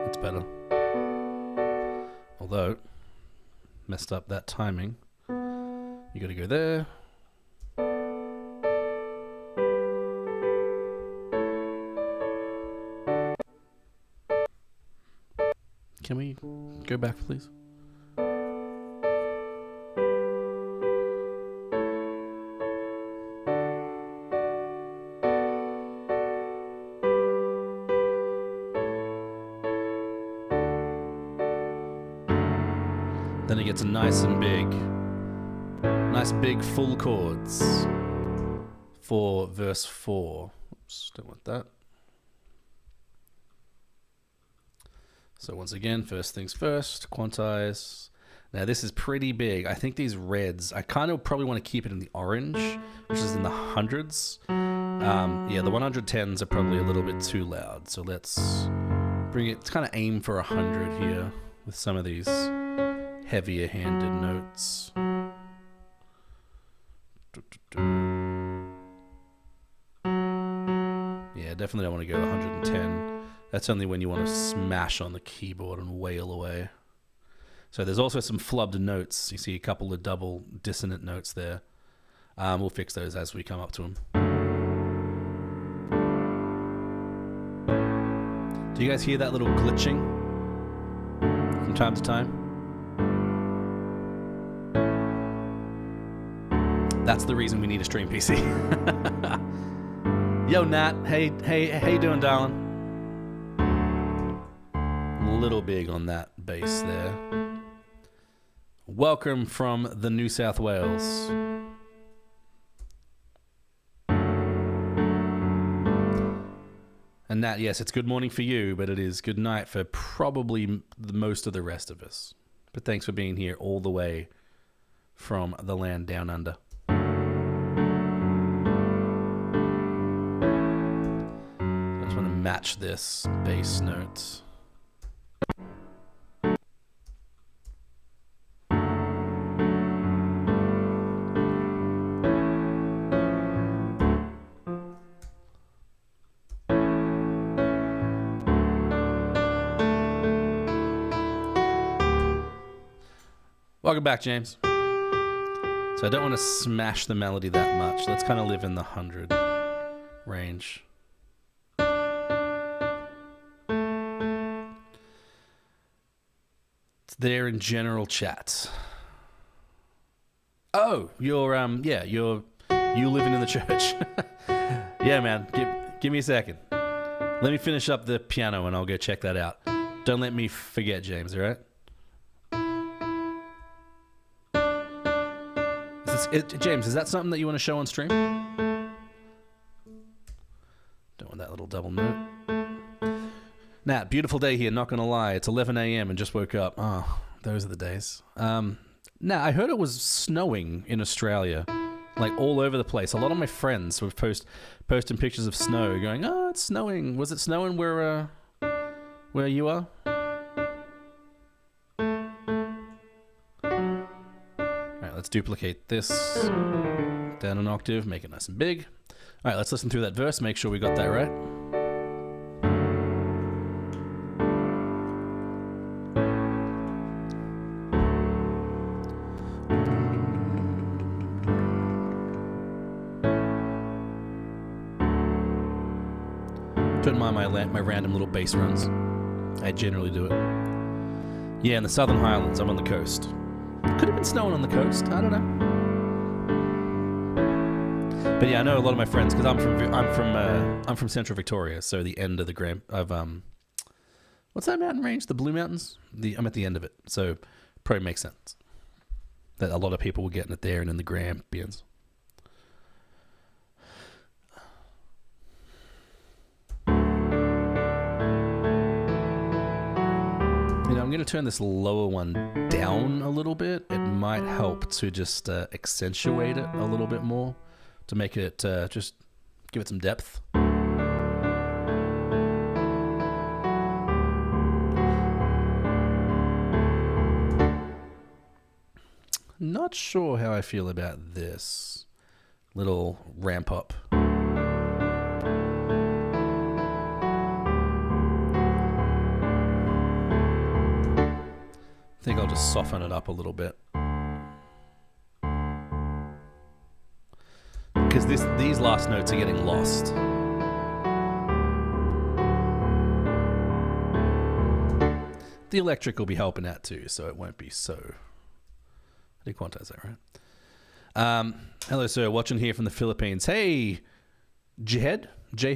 A: That's better. Although, messed up that timing. You gotta go there. Can we go back, please? Then it gets nice and big. Nice big full chords for verse 4. Oops, don't want that. So once again, first things first, quantize. Now this is pretty big. I think these reds, I kind of probably want to keep it in the orange, which is in the hundreds. Yeah, the 110s are probably a little bit too loud. So let's bring it, let's kind of aim for 100 here with some of these heavier handed notes. Yeah, definitely don't want to go 110. That's only when you want to smash on the keyboard and wail away. So there's also some flubbed notes. You see a couple of double dissonant notes there. We'll fix those as we come up to them. Do you guys hear that little glitching from time to time? That's the reason we need a stream PC. Yo, Nat. Hey, how you doing, darling? A little big on that bass there. Welcome from the New South Wales. And Nat, yes, it's good morning for you, but it is good night for probably most of the rest of us. But thanks for being here all the way from the land down under. I just want to match this bass note. Welcome back, James. So I don't want to smash the melody that much. Let's kind of live in the 100 range. It's there in general chat. Oh, you're you living in the church. Yeah, man. Give me a second. Let me finish up the piano and I'll go check that out. Don't let me forget, James, all right? James, is that something that you want to show on stream? Don't want that little double note. Nat, beautiful day here, not going to lie. It's 11 a.m. and just woke up. Oh, those are the days. Nat, I heard it was snowing in Australia, like all over the place. A lot of my friends were posting pictures of snow going, oh, it's snowing. Was it snowing where you are? Let's duplicate this down an octave, make it nice and big. All right, let's listen through that verse, make sure we got that right. Don't mind my random little bass runs. I generally do it. Yeah, in the Southern Highlands, I'm on the coast. Could have been snowing on the coast. I don't know. But yeah, I know a lot of my friends because I'm from Central Victoria, so the end of the what's that mountain range? The Blue Mountains. I'm at the end of it, so probably makes sense that a lot of people were getting it there and in the Grampians. I'm going to turn this lower one down a little bit. It might help to just accentuate it a little bit more, to make it just give it some depth. Not sure how I feel about this little ramp up. I think I'll just soften it up a little bit. Because these last notes are getting lost. The electric will be helping out too, so it won't be so... I did quantize that, right? Hello, sir. Watching here from the Philippines. Hey, Jihad? Why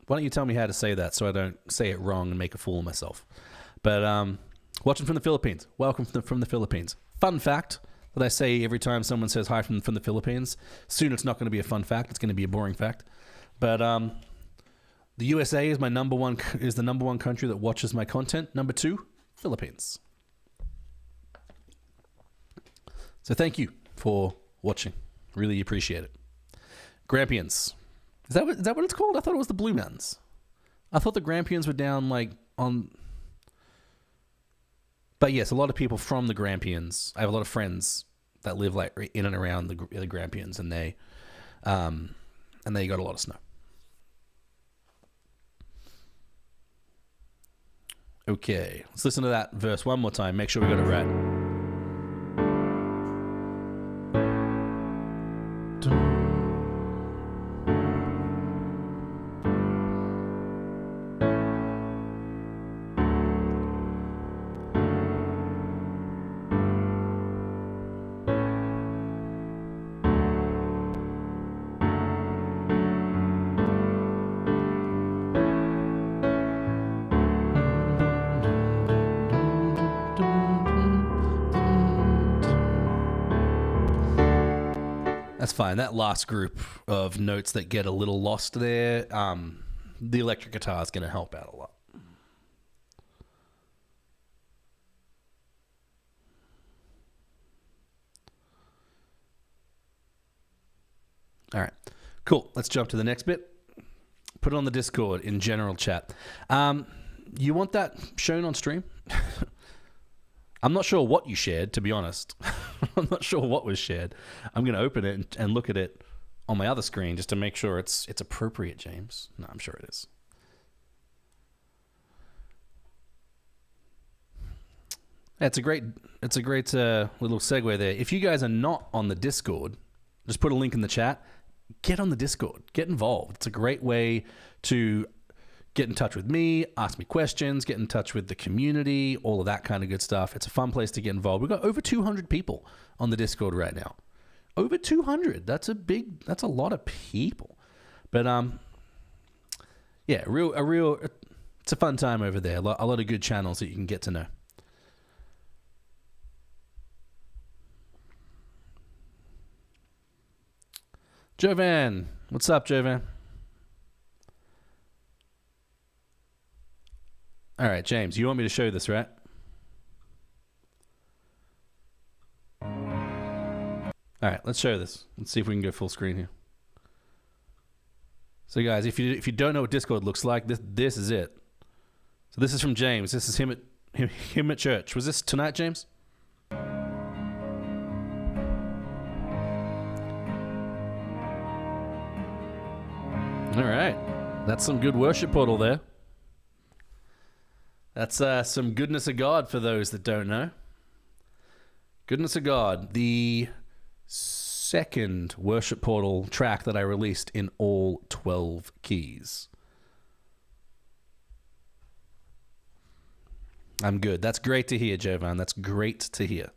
A: don't you tell me how to say that so I don't say it wrong and make a fool of myself? But... watching from the Philippines. Welcome from the Philippines. Fun fact that I say every time someone says hi from the Philippines. Soon it's not going to be a fun fact. It's going to be a boring fact. But the USA is the number one country that watches my content. Number 2, Philippines. So thank you for watching. Really appreciate it. Grampians. Is that what it's called? I thought it was the Blue Mountains. I thought the Grampians were down like on... But yes, a lot of people from the Grampians. I have a lot of friends that live like in and around the Grampians, and they got a lot of snow. Okay, let's listen to that verse one more time. Make sure we got it right. That's fine. That last group of notes that get a little lost there, the electric guitar is going to help out a lot. All right, cool. Let's jump to the next bit. Put it on the Discord in general chat. You want that shown on stream? I'm not sure what you shared, to be honest. I'm not sure what was shared. I'm going to open it and look at it on my other screen just to make sure it's appropriate, James. No, I'm sure it is. It's a great little segue there. If you guys are not on the Discord, just put a link in the chat. Get on the Discord. Get involved. It's a great way to get in touch with me, ask me questions, get in touch with the community, all of that kind of good stuff. It's a fun place to get involved. We've got over 200 people on the Discord right now. Over 200. That's a lot of people. But yeah, it's a fun time over there. A lot of good channels that you can get to know. Jovan, what's up, Jovan? All right, James, you want me to show this, right? All right, let's show this. Let's see if we can go full screen here. So, guys, if you don't know what Discord looks like, this is it. So this is from James. This is him at church. Was this tonight, James? All right, that's some good worship portal there. That's some Goodness of God for those that don't know. Goodness of God, the second worship portal track that I released in all 12 keys. I'm good. That's great to hear, Jovan. That's great to hear.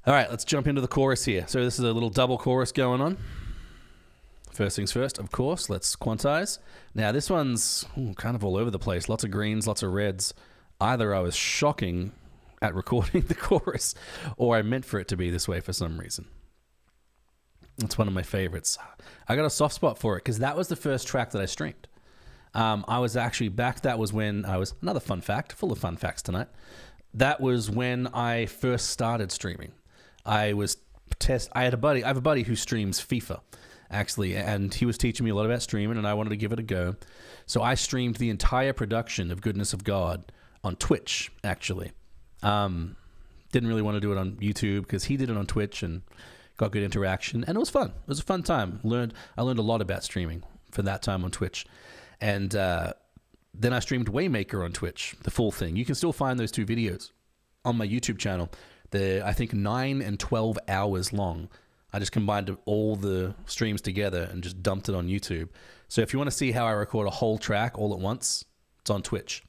A: All right, let's jump into the chorus here. So this is a little double chorus going on. First things first, of course, let's quantize. Now, this one's kind of all over the place. Lots of greens, lots of reds. Either I was shocking at recording the chorus, or I meant for it to be this way for some reason. It's one of my favorites. I got a soft spot for it because that was the first track that I streamed. I was actually back. That was when I was, another fun fact, full of fun facts tonight. That was when I first started streaming. I have a buddy who streams FIFA, actually, and he was teaching me a lot about streaming, and I wanted to give it a go. So I streamed the entire production of Goodness of God on Twitch, actually. Didn't really want to do it on YouTube because he did it on Twitch and got good interaction, and it was fun. It was a fun time. I learned a lot about streaming for that time on Twitch. And then I streamed Waymaker on Twitch, the full thing. You can still find those two videos on my YouTube channel. They're, I think, 9 and 12 hours long. I just combined all the streams together and just dumped it on YouTube. So if you want to see how I record a whole track all at once, it's on Twitch.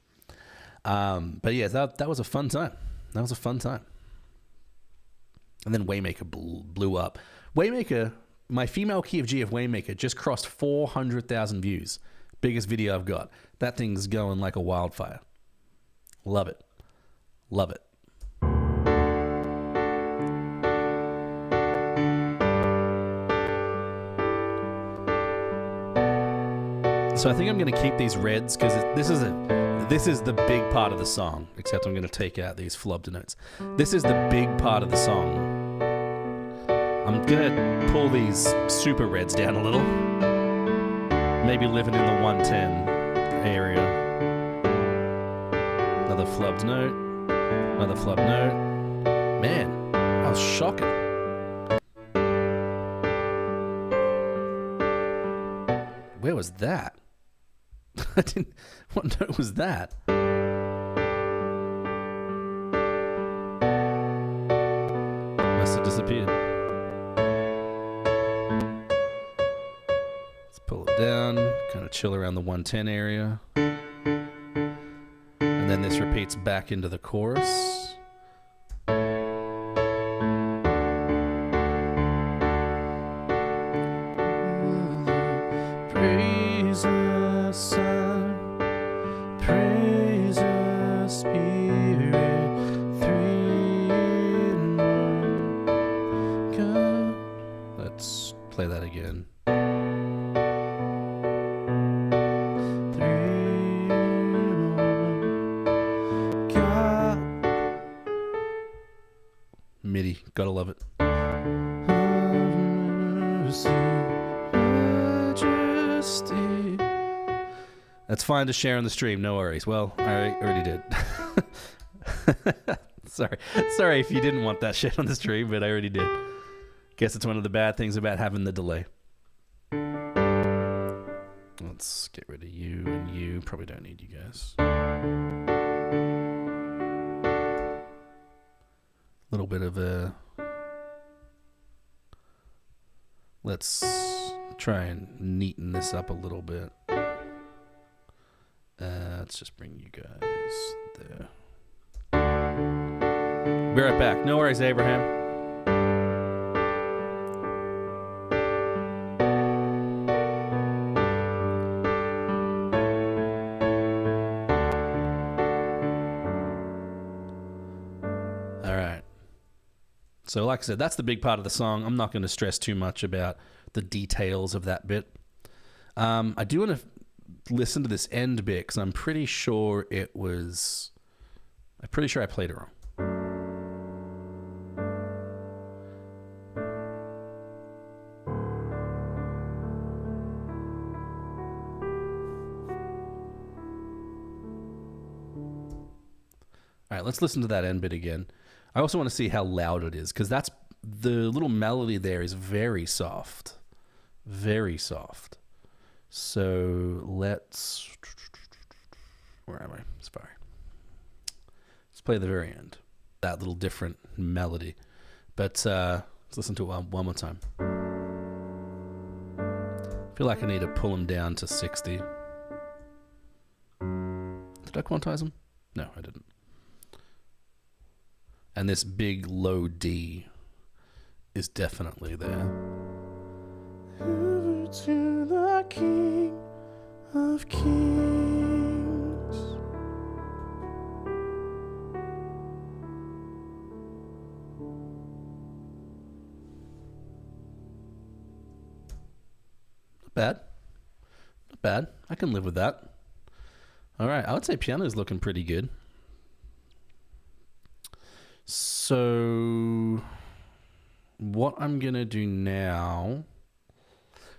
A: But yeah, that was a fun time. That was a fun time. And then Waymaker blew up. Waymaker, my female key of G of Waymaker just crossed 400,000 views. Biggest video I've got. That thing's going like a wildfire. Love it. Love it. So I think I'm going to keep these reds because this is the big part of the song, except I'm going to take out these flubbed notes. This is the big part of the song. I'm going to pull these super reds down a little. Maybe living in the 110 area. Another flubbed note. Another flubbed note. Man, that was shocking. Where was that? I didn't. What note was that? Must have disappeared. Let's pull it down. Kind of chill around the 110 area. And then this repeats back into the chorus. Praise the Son, praise the Spirit, three in one God. play that again. MIDI, gotta love it. That's fine to share on the stream, no worries. Well, I already did. Sorry if you didn't want that shit on the stream, but I already did. Guess it's one of the bad things about having the delay. Let's get rid of you and you. Probably don't need you guys. Little bit of a... Let's try and neaten this up a little bit. Let's just bring you guys there. Be right back. No worries, Abraham. All right. So like I said, that's the big part of the song. I'm not going to stress too much about the details of that bit. I do want to listen to this end bit because I'm pretty sure I played it wrong. All right, let's listen to that end bit again. I also want to see how loud it is because that's the little melody there is very soft. Very soft. So let's... Where am I? Sorry. Let's play the very end. That little different melody. But let's listen to it one more time. I feel like I need to pull them down to 60. Did I quantize them? No, I didn't. And this big low D is definitely there. Over to the King of Kings. Not bad. Not bad. I can live with that. All right. I would say piano's looking pretty good. So what I'm going to do now,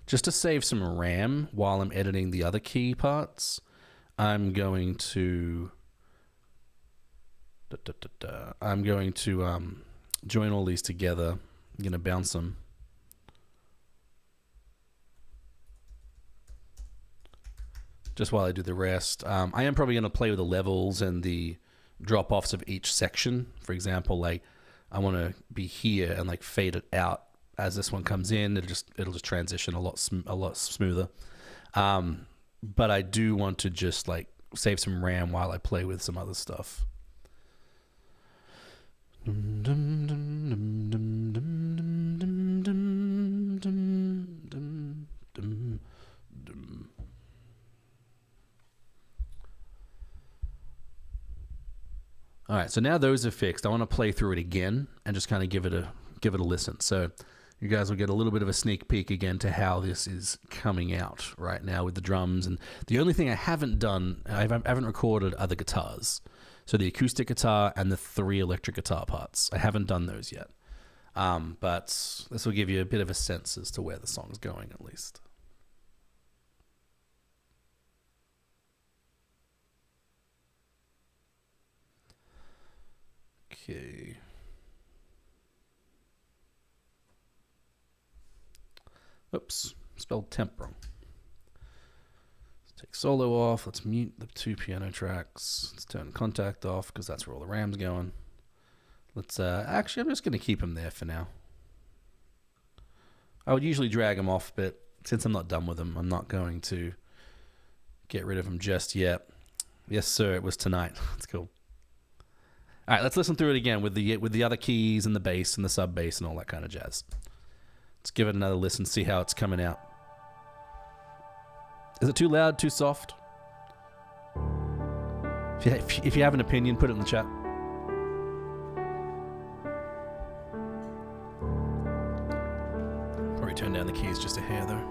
A: just to save some RAM while I'm editing the other key parts, I'm going to join all these together. I'm going to bounce them. Just while I do the rest. I am probably going to play with the levels and the drop-offs of each section. For example, like I want to be here and like fade it out as this one comes in. It'll just transition a lot smoother. But I do want to just like save some RAM while I play with some other stuff. All right, so now those are fixed. I want to play through it again and just kind of give it a listen. So you guys will get a little bit of a sneak peek again to how this is coming out right now with the drums. And the only thing I haven't done, I haven't recorded are the guitars. So the acoustic guitar and the 3 electric guitar parts. I haven't done those yet. But this will give you a bit of a sense as to where the song's going at least. Okay. Oops, spelled temp wrong. Let's take solo off. Let's mute the 2 piano tracks. Let's turn contact off because that's where all the RAM's going. Let's actually, I'm just going to keep them there for now. I would usually drag them off, but since I'm not done with them, I'm not going to get rid of them just yet. Yes, sir, it was tonight. That's cool. All right, let's listen through it again with the other keys and the bass and the sub bass and all that kind of jazz. Let's give it another listen, see how it's coming out. Is it too loud, too soft? If you have an opinion, put it in the chat. Probably probably turn down the keys just a hair though.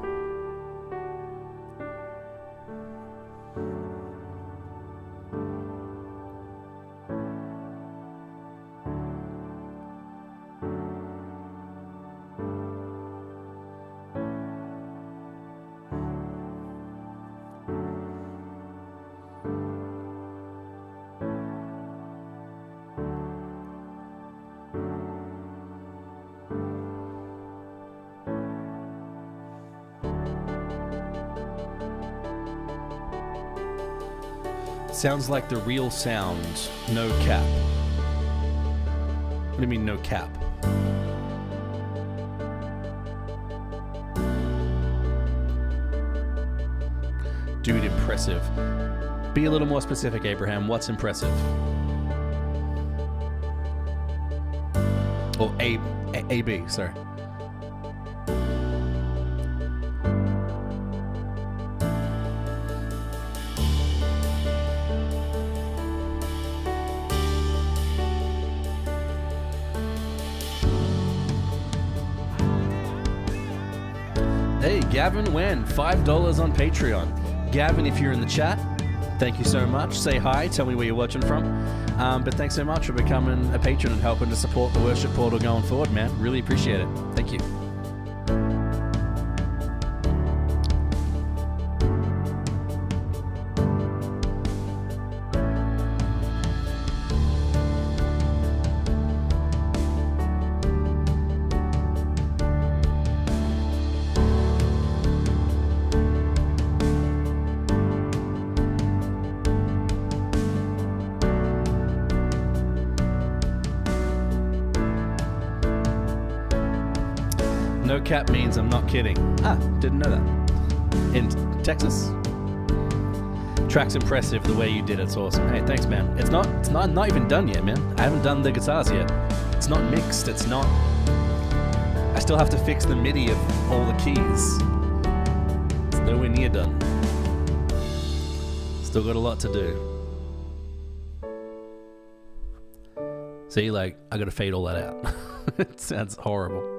A: Sounds like the real sound, no cap. What do you mean, no cap? Dude, impressive. Be a little more specific, Abraham. What's impressive? Or A-B, sorry. Hey, Gavin Wen, $5 on Patreon. Gavin, if you're in the chat, thank you so much. Say hi, tell me where you're watching from. But thanks so much for becoming a patron and helping to support the Worship Portal going forward, man. Really appreciate it. Thank you. No cap means I'm not kidding. Ah, didn't know that. In Texas. Track's impressive the way you did it. It's awesome. Hey, thanks, man. It's not even done yet, man. I haven't done the guitars yet. It's not mixed. It's not. I still have to fix the MIDI of all the keys. It's nowhere near done. Still got a lot to do. See, like, I gotta fade all that out. It sounds horrible.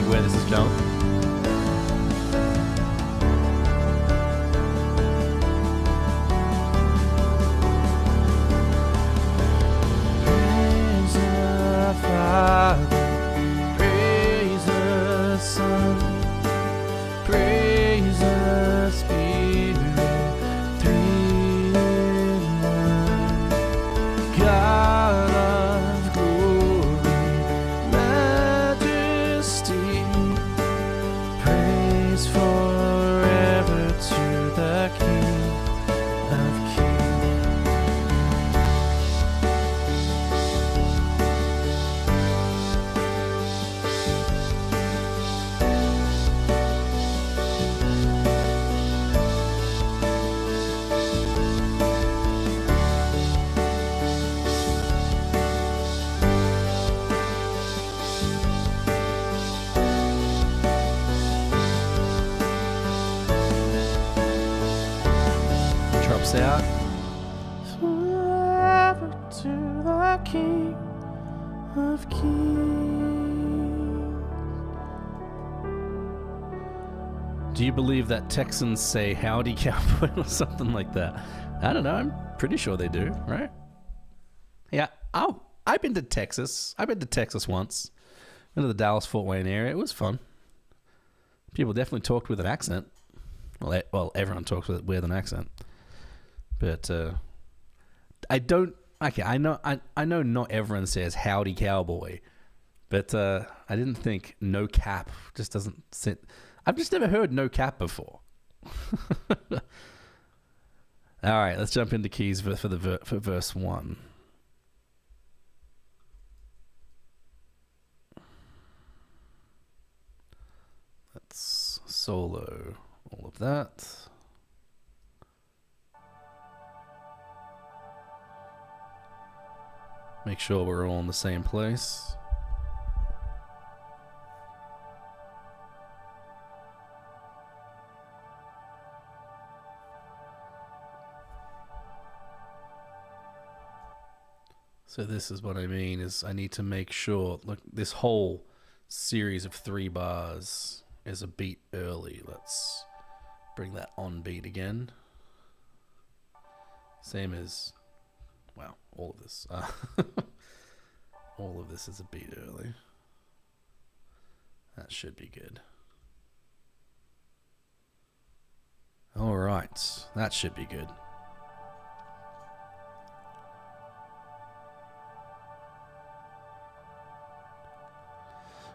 A: Where this is going. Praise the Father, praise the Son, praise the Spirit, three in one. God of glory, majesty, praise forever to the King of Kings. Drops out. Forever to the King of Kings. Do you believe that Texans say howdy cowboy or something like that? I don't know. I'm pretty sure they do, right? Yeah. Oh, I've been to Texas. I've been to Texas once. Been to the Dallas-Fort Wayne area. It was fun. People definitely talked with an accent. Well, everyone talks with an accent. But I don't. Okay, I know not everyone says howdy cowboy, but I didn't think no cap just doesn't sit. I've just never heard no cap before. All right, let's jump into keys for verse 1. Let's solo all of that. Make sure we're all in the same place. So this is what I mean, is I need to make sure, look, this whole series of 3 bars is a beat early. Let's bring that on beat again. Same as, wow, all of this. All of this is a beat early. That should be good. All right, that should be good.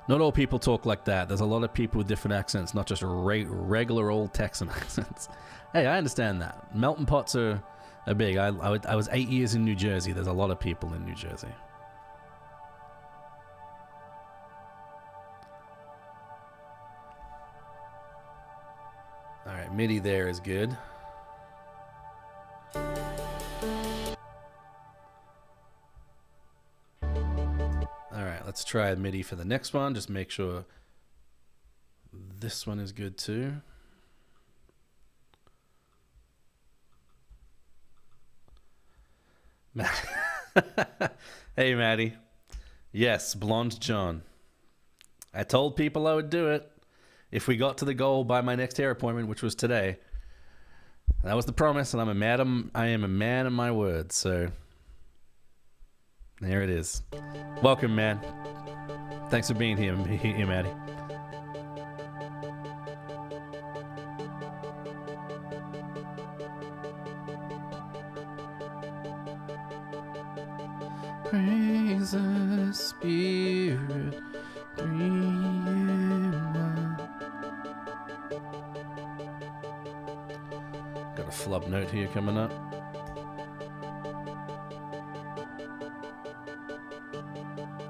A: Not all people talk like that. There's a lot of people with different accents, not just regular old Texan accents. Hey, I understand that. Melting pots are big. I was 8 years in New Jersey. There's a lot of people in New Jersey. All right, MIDI there is good. Let's try MIDI for the next one. Just make sure this one is good too. Hey, Maddie. Yes, Blonde John. I told people I would do it if we got to the goal by my next hair appointment, which was today. That was the promise, and I am a man of my word, so there it is. Welcome, man. Thanks for being here, Maddie. Praise the Spirit, 3 in 1. Got a flub note here coming up.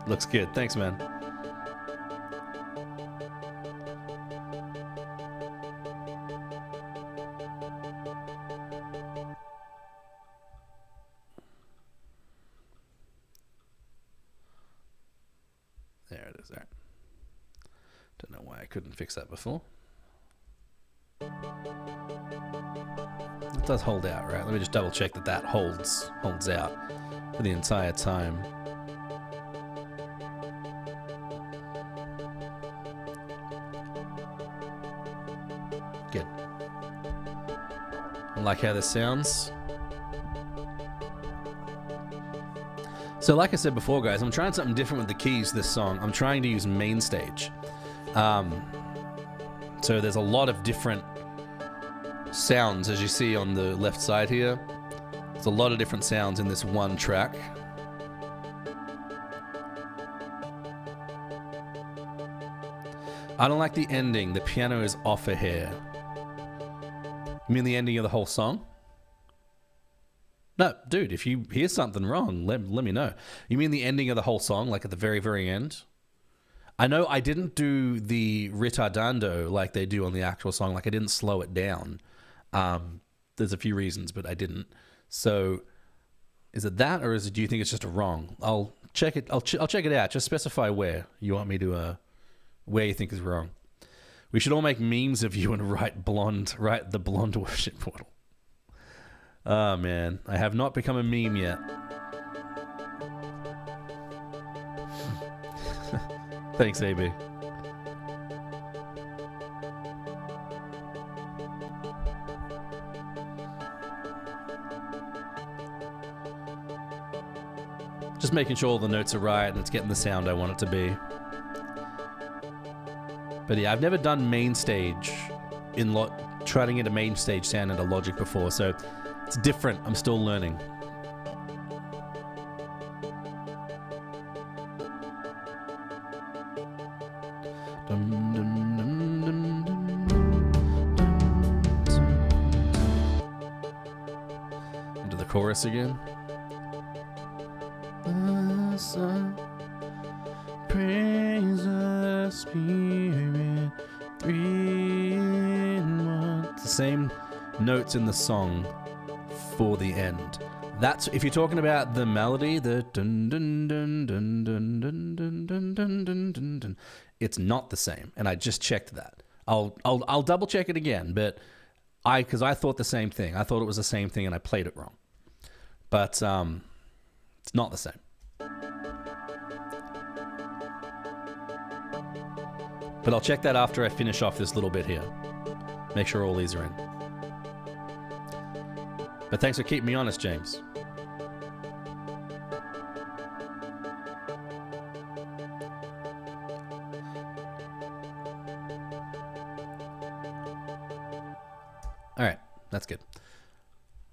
A: Looks good. Thanks, man. There it is. There. Don't know why I couldn't fix that before. It does hold out, right? Let me just double check that holds out for the entire time. Good. I like how this sounds. So like I said before, guys, I'm trying something different with the keys this song. I'm trying to use main stage. So there's a lot of different sounds, as you see on the left side here. There's a lot of different sounds in this one track. I don't like the ending. The piano is off a hair. You mean the ending of the whole song? No, dude, if you hear something wrong, let me know. You mean the ending of the whole song, like at the very, very end? I know I didn't do the ritardando like they do on the actual song. Like I didn't slow it down. There's a few reasons, but I didn't. So is it that, or do you think it's just a wrong? I'll check it. I'll check it out. Just specify where you want me to, where you think is wrong. We should all make memes of you and write the blonde worship portal. Oh, man. I have not become a meme yet. Thanks, AB. Just making sure all the notes are right and it's getting the sound I want it to be. But yeah, I've never done main stage trying to get a main stage sound into Logic before, so it's different. I'm still learning. chorus again. The Son, praise the Spirit, three in one. It's the same notes in the song for the end. That's if you're talking about the melody, the dun dun dun dun dun dun dun dun dun dun dun dun. It's not the same, and I just checked that. I'll double check it again, but because I thought the same thing. I thought it was the same thing, and I played it wrong. But it's not the same. But I'll check that after I finish off this little bit here. Make sure all these are in. But thanks for keeping me honest, James. All right, that's good.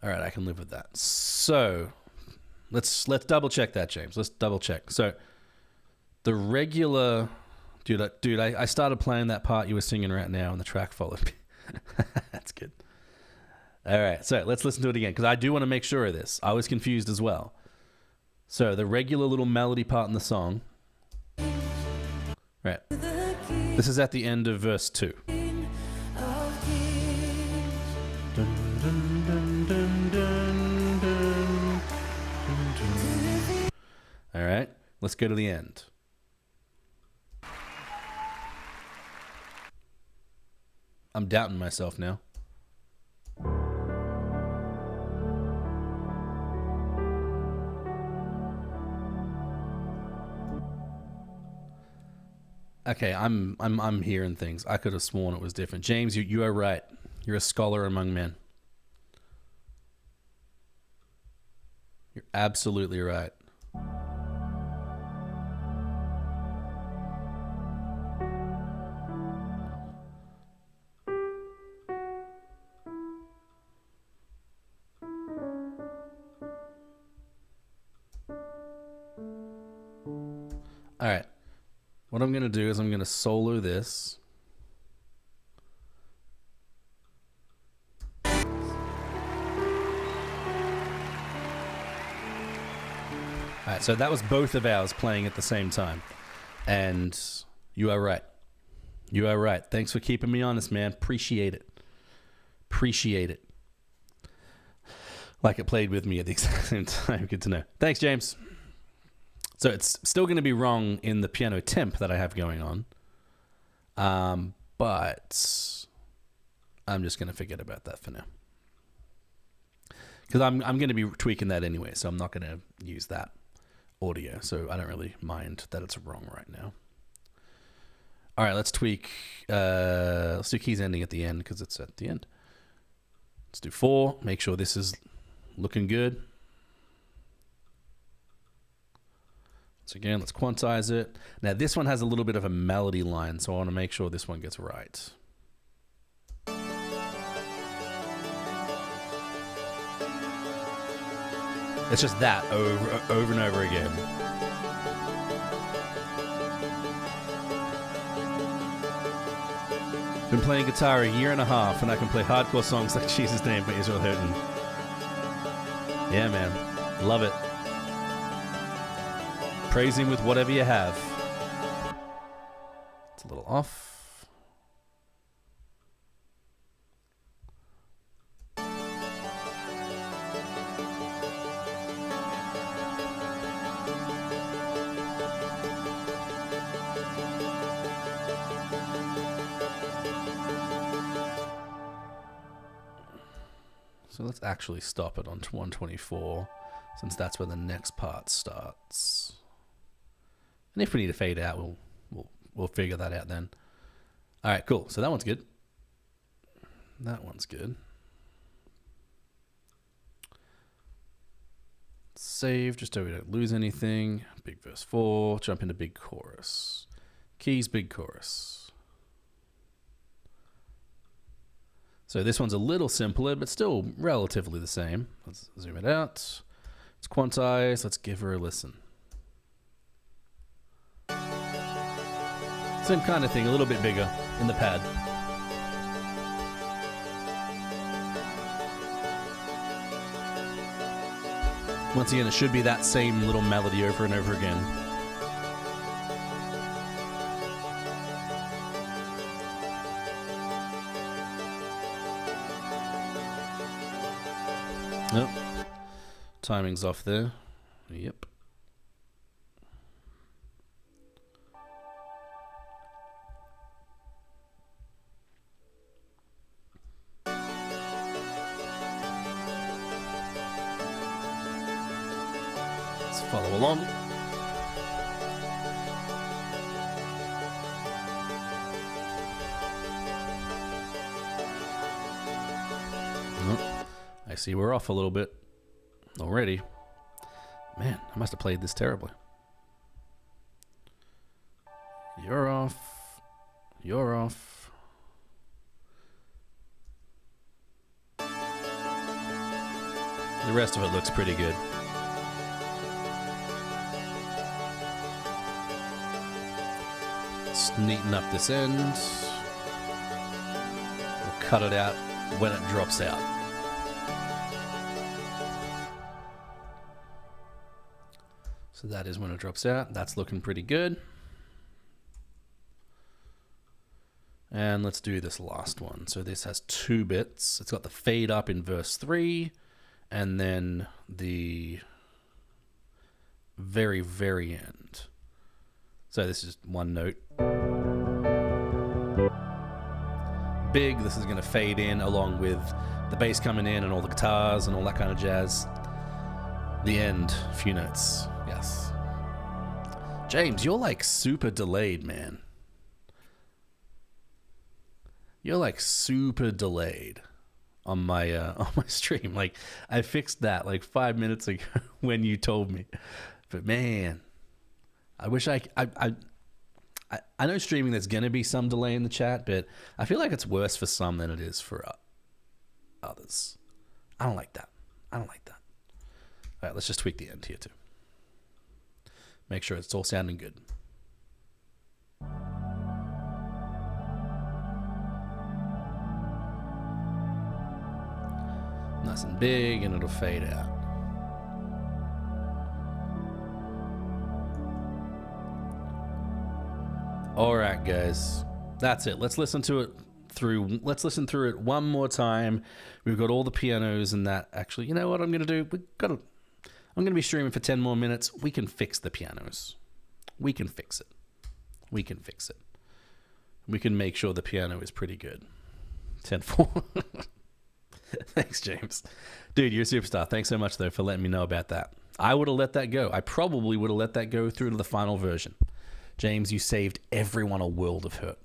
A: All right, I can live with that. So let's double check that, James. Let's double check. So the regular, dude, I started playing that part you were singing right now, and the track followed me. That's good. All right, so let's listen to it again, because I do want to make sure of this. I was confused as well. So the regular little melody part in the song. Right. This is at the end of verse 2. Dun, dun, dun, dun, dun, dun, dun. All right, let's go to the end. I'm doubting myself now. Okay, I'm hearing things. I could have sworn it was different. James, you are right. You're a scholar among men. You're absolutely right. All right. What I'm going to do is I'm going to solo this. All right, so that was both of ours playing at the same time. And you are right. You are right. Thanks for keeping me honest, man. Appreciate it. Appreciate it. Like it played with me at the exact same time. Good to know. Thanks, James. So it's still going to be wrong in the piano temp that I have going on. But I'm just going to forget about that for now. Because I'm going to be tweaking that anyway, so I'm not going to use that audio. So I don't really mind that it's wrong right now. All right, let's tweak. Let's do keys ending at the end because it's at the end. Let's do 4. Make sure this is looking good. So again, let's quantize it. Now this one has a little bit of a melody line, so I want to make sure this one gets right. It's just that over and over again. Been playing guitar a year and a half, and I can play hardcore songs like Jesus' Name by Israel Houghton. Yeah, man. Love it. Praise him with whatever you have. It's a little off. So let's actually stop it on 124, since that's where the next part starts. And if we need to fade out, we'll figure that out then. All right, cool. So that one's good. That one's good. Save just so we don't lose anything. Big verse 4. Jump into big chorus. Keys, big chorus. So this one's a little simpler, but still relatively the same. Let's zoom it out. Let's quantize. Let's give her a listen. Same kind of thing, a little bit bigger in the pad. Once again, it should be that same little melody over and over again. Nope. Timing's off there. Yep. Let's follow along. Nope. I see we're off a little bit already. Man, I must have played this terribly. You're off. You're off. The rest of it looks pretty good. Let's neaten up this end. We'll cut it out when it drops out. So that is when it drops out. That's looking pretty good. And let's do this last one. So this has 2 bits. It's got the fade up in verse 3, and then the very, very end. So this is 1 note. Big, this is going to fade in along with the bass coming in and all the guitars and all that kind of jazz. The end, a few notes. Yes. James, you're like super delayed, man. You're like super delayed on my stream. Like, I fixed that like 5 minutes ago when you told me. But man, I wish I know streaming there's gonna be some delay in the chat, but I feel like it's worse for some than it is for others. I don't like that. I don't like that. All right, let's just tweak the end here too. Make sure it's all sounding good. Nice and big, and it'll fade out. All right, guys, that's it. Let's listen to it through. Let's listen through it one more time. We've got all the pianos and that. Actually, you know what I'm going to do? I'm going to be streaming for 10 more minutes. We can fix the pianos. We can fix it. We can fix it. We can make sure the piano is pretty good. 10-4. Thanks, James. Dude, you're a superstar. Thanks so much, though, for letting me know about that. I would have let that go. I probably would have let that go through to the final version. James, you saved everyone a world of hurt.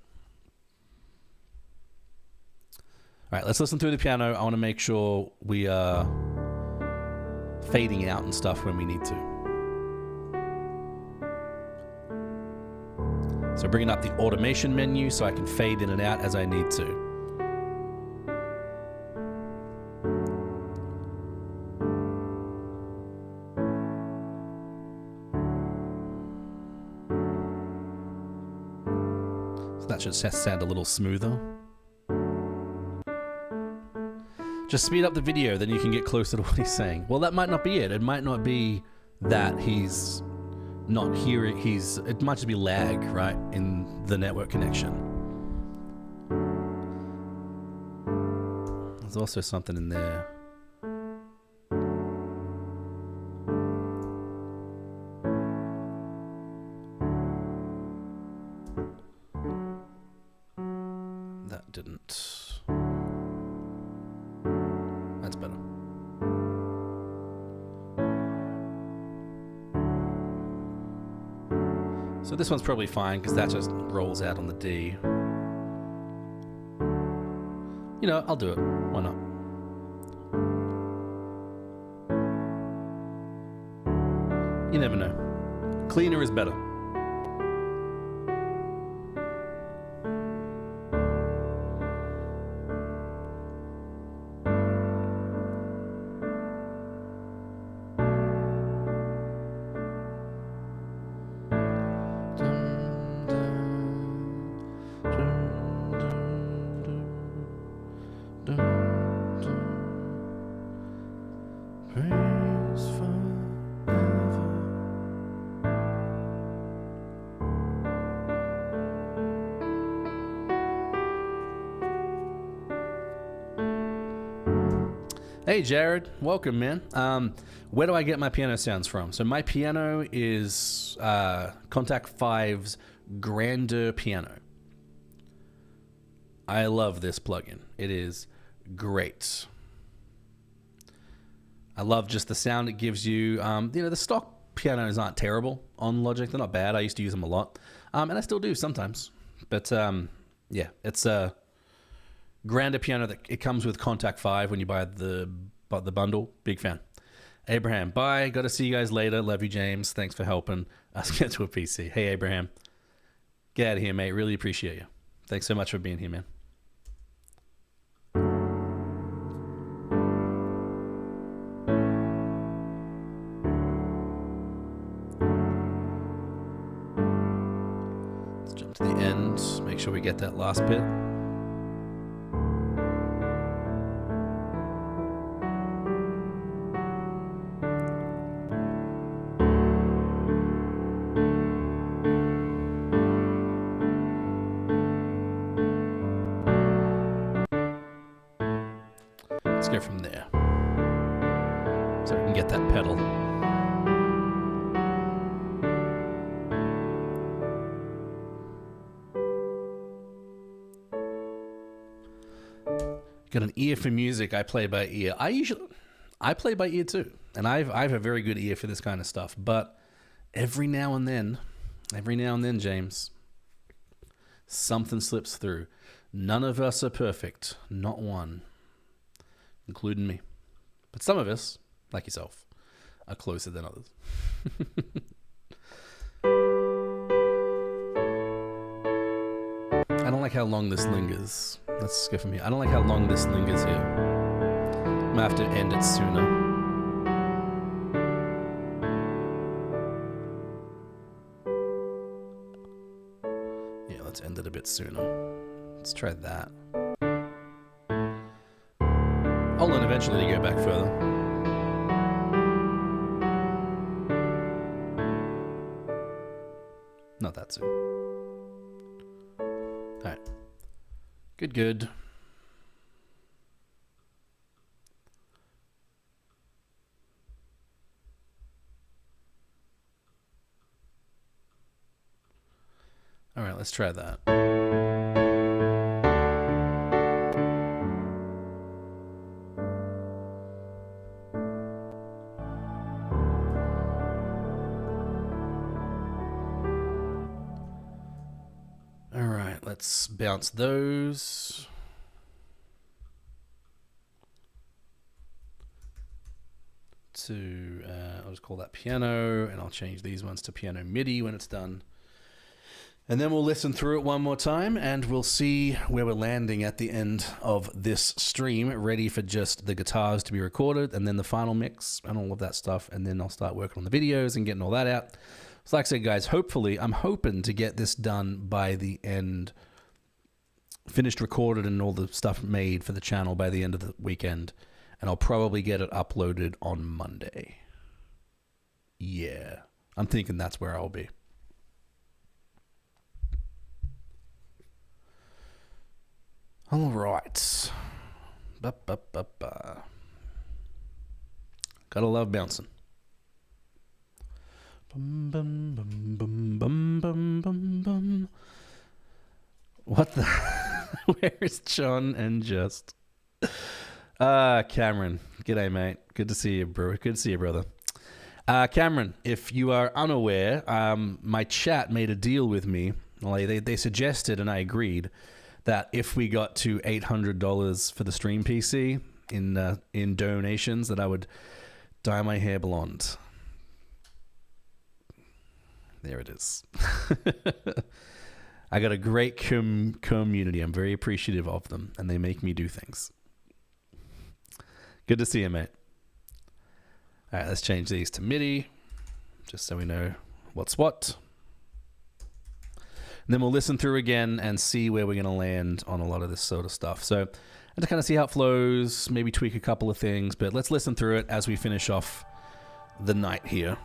A: All right, let's listen through the piano. I want to make sure we are fading out and stuff when we need to. So bringing up the automation menu so I can fade in and out as I need to. That should sound a little smoother. Just speed up the video, then you can get closer to what he's saying. Well, that might not be it. It might not be that he's not hearing. It might just be lag, right, in the network connection. There's also something in there. Didn't. That's better. So this one's probably fine because that just rolls out on the D. You know, I'll do it. Why not? You never know. Cleaner is better. Praise for Hey, Jared. Welcome, man. Where do I get my piano sounds from? So my piano is Contact 5's Grandeur Piano. I love this plugin. It is great. I love just the sound it gives you. The stock pianos aren't terrible on Logic. They're not bad. I used to use them a lot. And I still do sometimes. But yeah, it's a Grandeur Piano that it comes with Contact 5 when you buy the bundle. Big fan. Abraham, bye. Got to see you guys later. Love you, James. Thanks for helping us get to a PC. Hey, Abraham. Get out of here, mate. Really appreciate you. Thanks so much for being here, man. Let's jump to the end. Make sure we get that last bit. Let's go from there. So we can get that pedal. Got an ear for music. I play by ear. I play by ear too. And I have a very good ear for this kind of stuff. But every now and then, James, something slips through. None of us are perfect. Not one. Including me. But some of us, like yourself, are closer than others. I don't like how long this lingers. Let's go from here. I don't like how long this lingers here. I'm gonna have to end it sooner. Yeah, let's end it a bit sooner. Let's try that. I'll learn eventually to go back further. Not that soon. Alright. Good. Alright, let's try that. Let's bounce those. To, I'll just call that piano, and I'll change these ones to piano MIDI when it's done. And then we'll listen through it one more time, and we'll see where we're landing at the end of this stream, ready for just the guitars to be recorded, and then the final mix, and all of that stuff. And then I'll start working on the videos and getting all that out. So like I said, guys, hopefully, I'm hoping to get this done by the end, finished recorded and all the stuff made for the channel by the end of the weekend. And I'll probably get it uploaded on Monday. Yeah, I'm thinking that's where I'll be. All right. Gotta love bouncing. Bum, bum, bum, bum, bum, bum, bum, bum. What the? Where is John and Just? Cameron. G'day, mate. Good to see you, bro. Good to see you, brother. Cameron, if you are unaware, my chat made a deal with me. Well, they suggested, and I agreed, that if we got to $800 for the stream PC in donations, that I would dye my hair blonde. There it is. I got a great community. I'm very appreciative of them, and they make me do things. Good to see you, mate. All right, let's change these to MIDI, just so we know what's what. And then we'll listen through again and see where we're going to land on a lot of this sort of stuff. So, and to kind of see how it flows, maybe tweak a couple of things, but let's listen through it as we finish off the night here.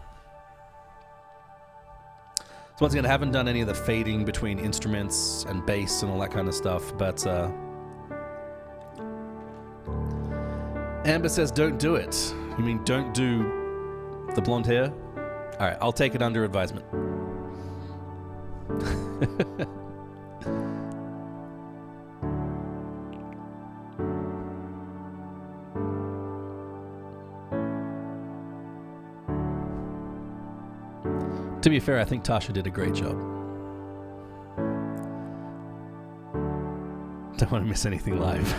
A: So once again, I haven't done any of the fading between instruments and bass and all that kind of stuff, but Amber says, don't do it. You mean don't do the blonde hair? All right, I'll take it under advisement. To be fair, I think Tasha did a great job. Don't want to miss anything live.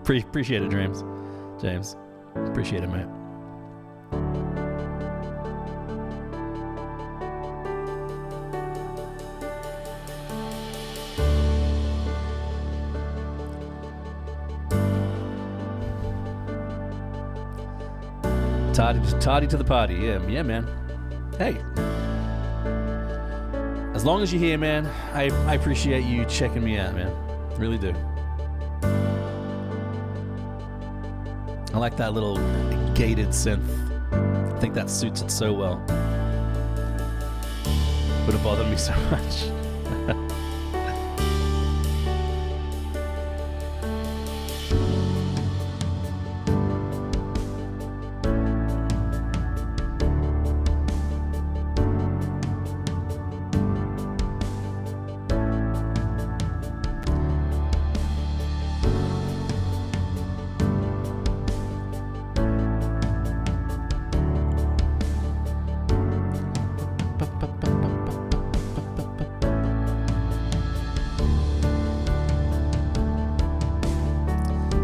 A: Appreciate it, James. Appreciate it, mate. Tardy to the party. Yeah, man. Hey. As long as you're here, man, I appreciate you checking me out, man. Really do. I like that little gated synth. I think that suits it so well. Would have bothered me so much.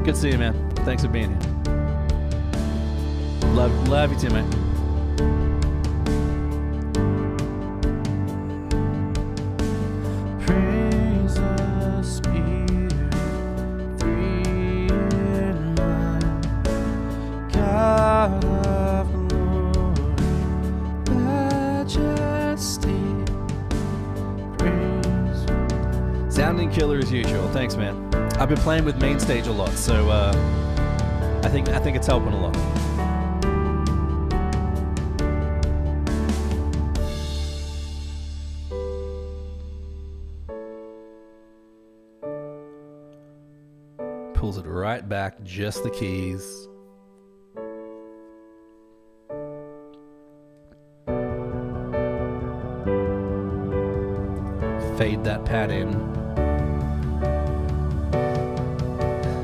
A: Good to see you, man. Thanks for being here. Love you too, mate. Praise the Spirit, three in one, God of glory, majesty, praise. Sounding killer as usual. Thanks, man. I've been playing with main stage a lot, so I think it's helping a lot. Pulls it right back, just the keys. Fade that pad in.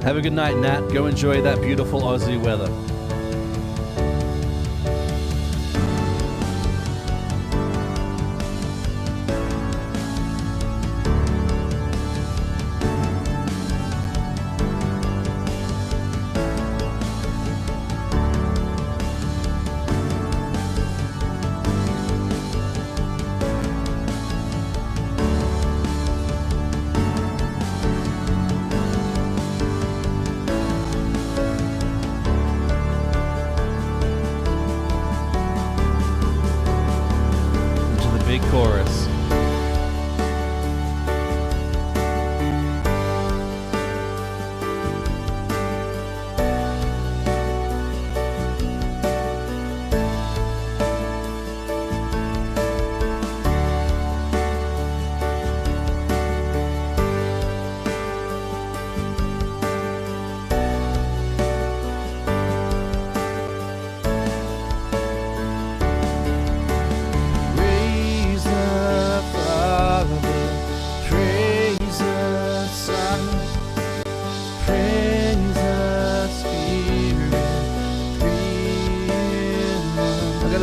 A: Have a good night, Nat. Go enjoy that beautiful Aussie weather. Chorus.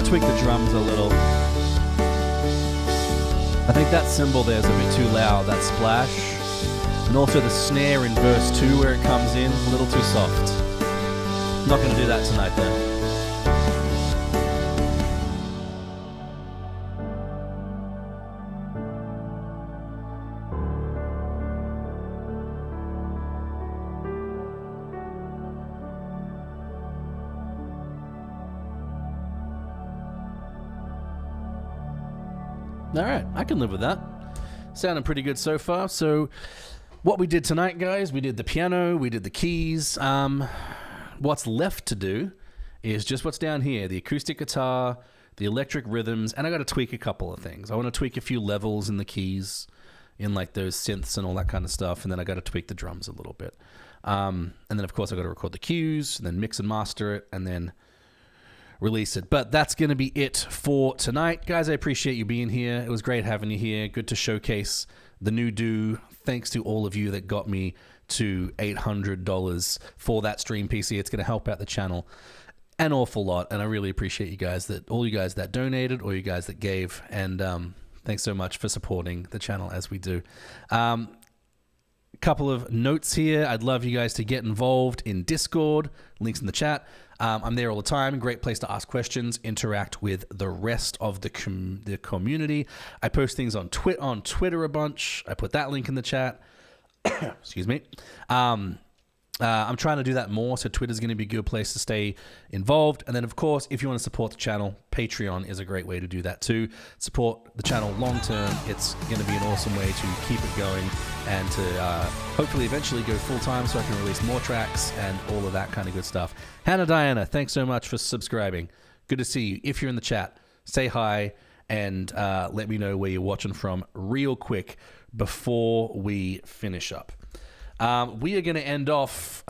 A: Tweak the drums a little. I think that cymbal there is a bit too loud, that splash. And also the snare in verse 2 where it comes in, a little too soft. I'm not going to do that tonight though. All right, I can live with that. Sounding pretty good so far. So what we did tonight, guys, we did the piano, we did the keys. What's left to do is just what's down here, the acoustic guitar, the electric rhythms, and I got to tweak a couple of things. I want to tweak a few levels in the keys in like those synths and all that kind of stuff. And then I got to tweak the drums a little bit. And then of course I got to record the cues and then mix and master it and then release it. But that's going to be it for tonight. Guys, I appreciate you being here. It was great having you here. Good to showcase the new do. Thanks to all of you that got me to $800 for that stream PC. It's going to help out the channel an awful lot, and I really appreciate you guys, all you guys that donated, all you guys that gave, and thanks so much for supporting the channel as we do. Couple of notes here. I'd love you guys to get involved in Discord. Links in the chat. I'm there all the time. Great place to ask questions, interact with the rest of the community. I post things on Twitter a bunch. I put that link in the chat. Excuse me. I'm trying to do that more, so Twitter's going to be a good place to stay involved. And then, of course, if you want to support the channel, Patreon is a great way to do that too. Support the channel long term. It's going to be an awesome way to keep it going and to hopefully eventually go full time so I can release more tracks and all of that kind of good stuff. Hannah Diana, thanks so much for subscribing. Good to see you. If you're in the chat, say hi and let me know where you're watching from real quick before we finish up. We are going to end off.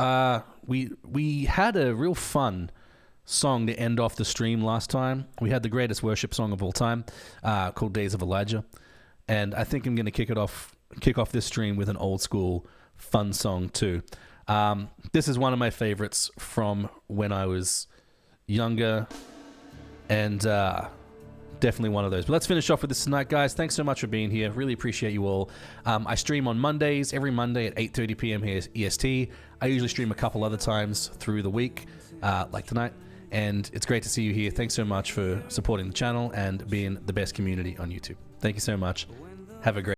A: We had a real fun song to end off the stream last time. We had the greatest worship song of all time, called "Days of Elijah," and I think I'm going to kick off this stream with an old school fun song too. This is one of my favorites from when I was younger, and definitely one of those. But let's finish off with this tonight, guys. Thanks so much for being here. Really appreciate you all. I stream on Mondays, every Monday at 8:30 p.m. here EST. I usually stream a couple other times through the week, like tonight. And it's great to see you here. Thanks so much for supporting the channel and being the best community on YouTube. Thank you so much. Have a great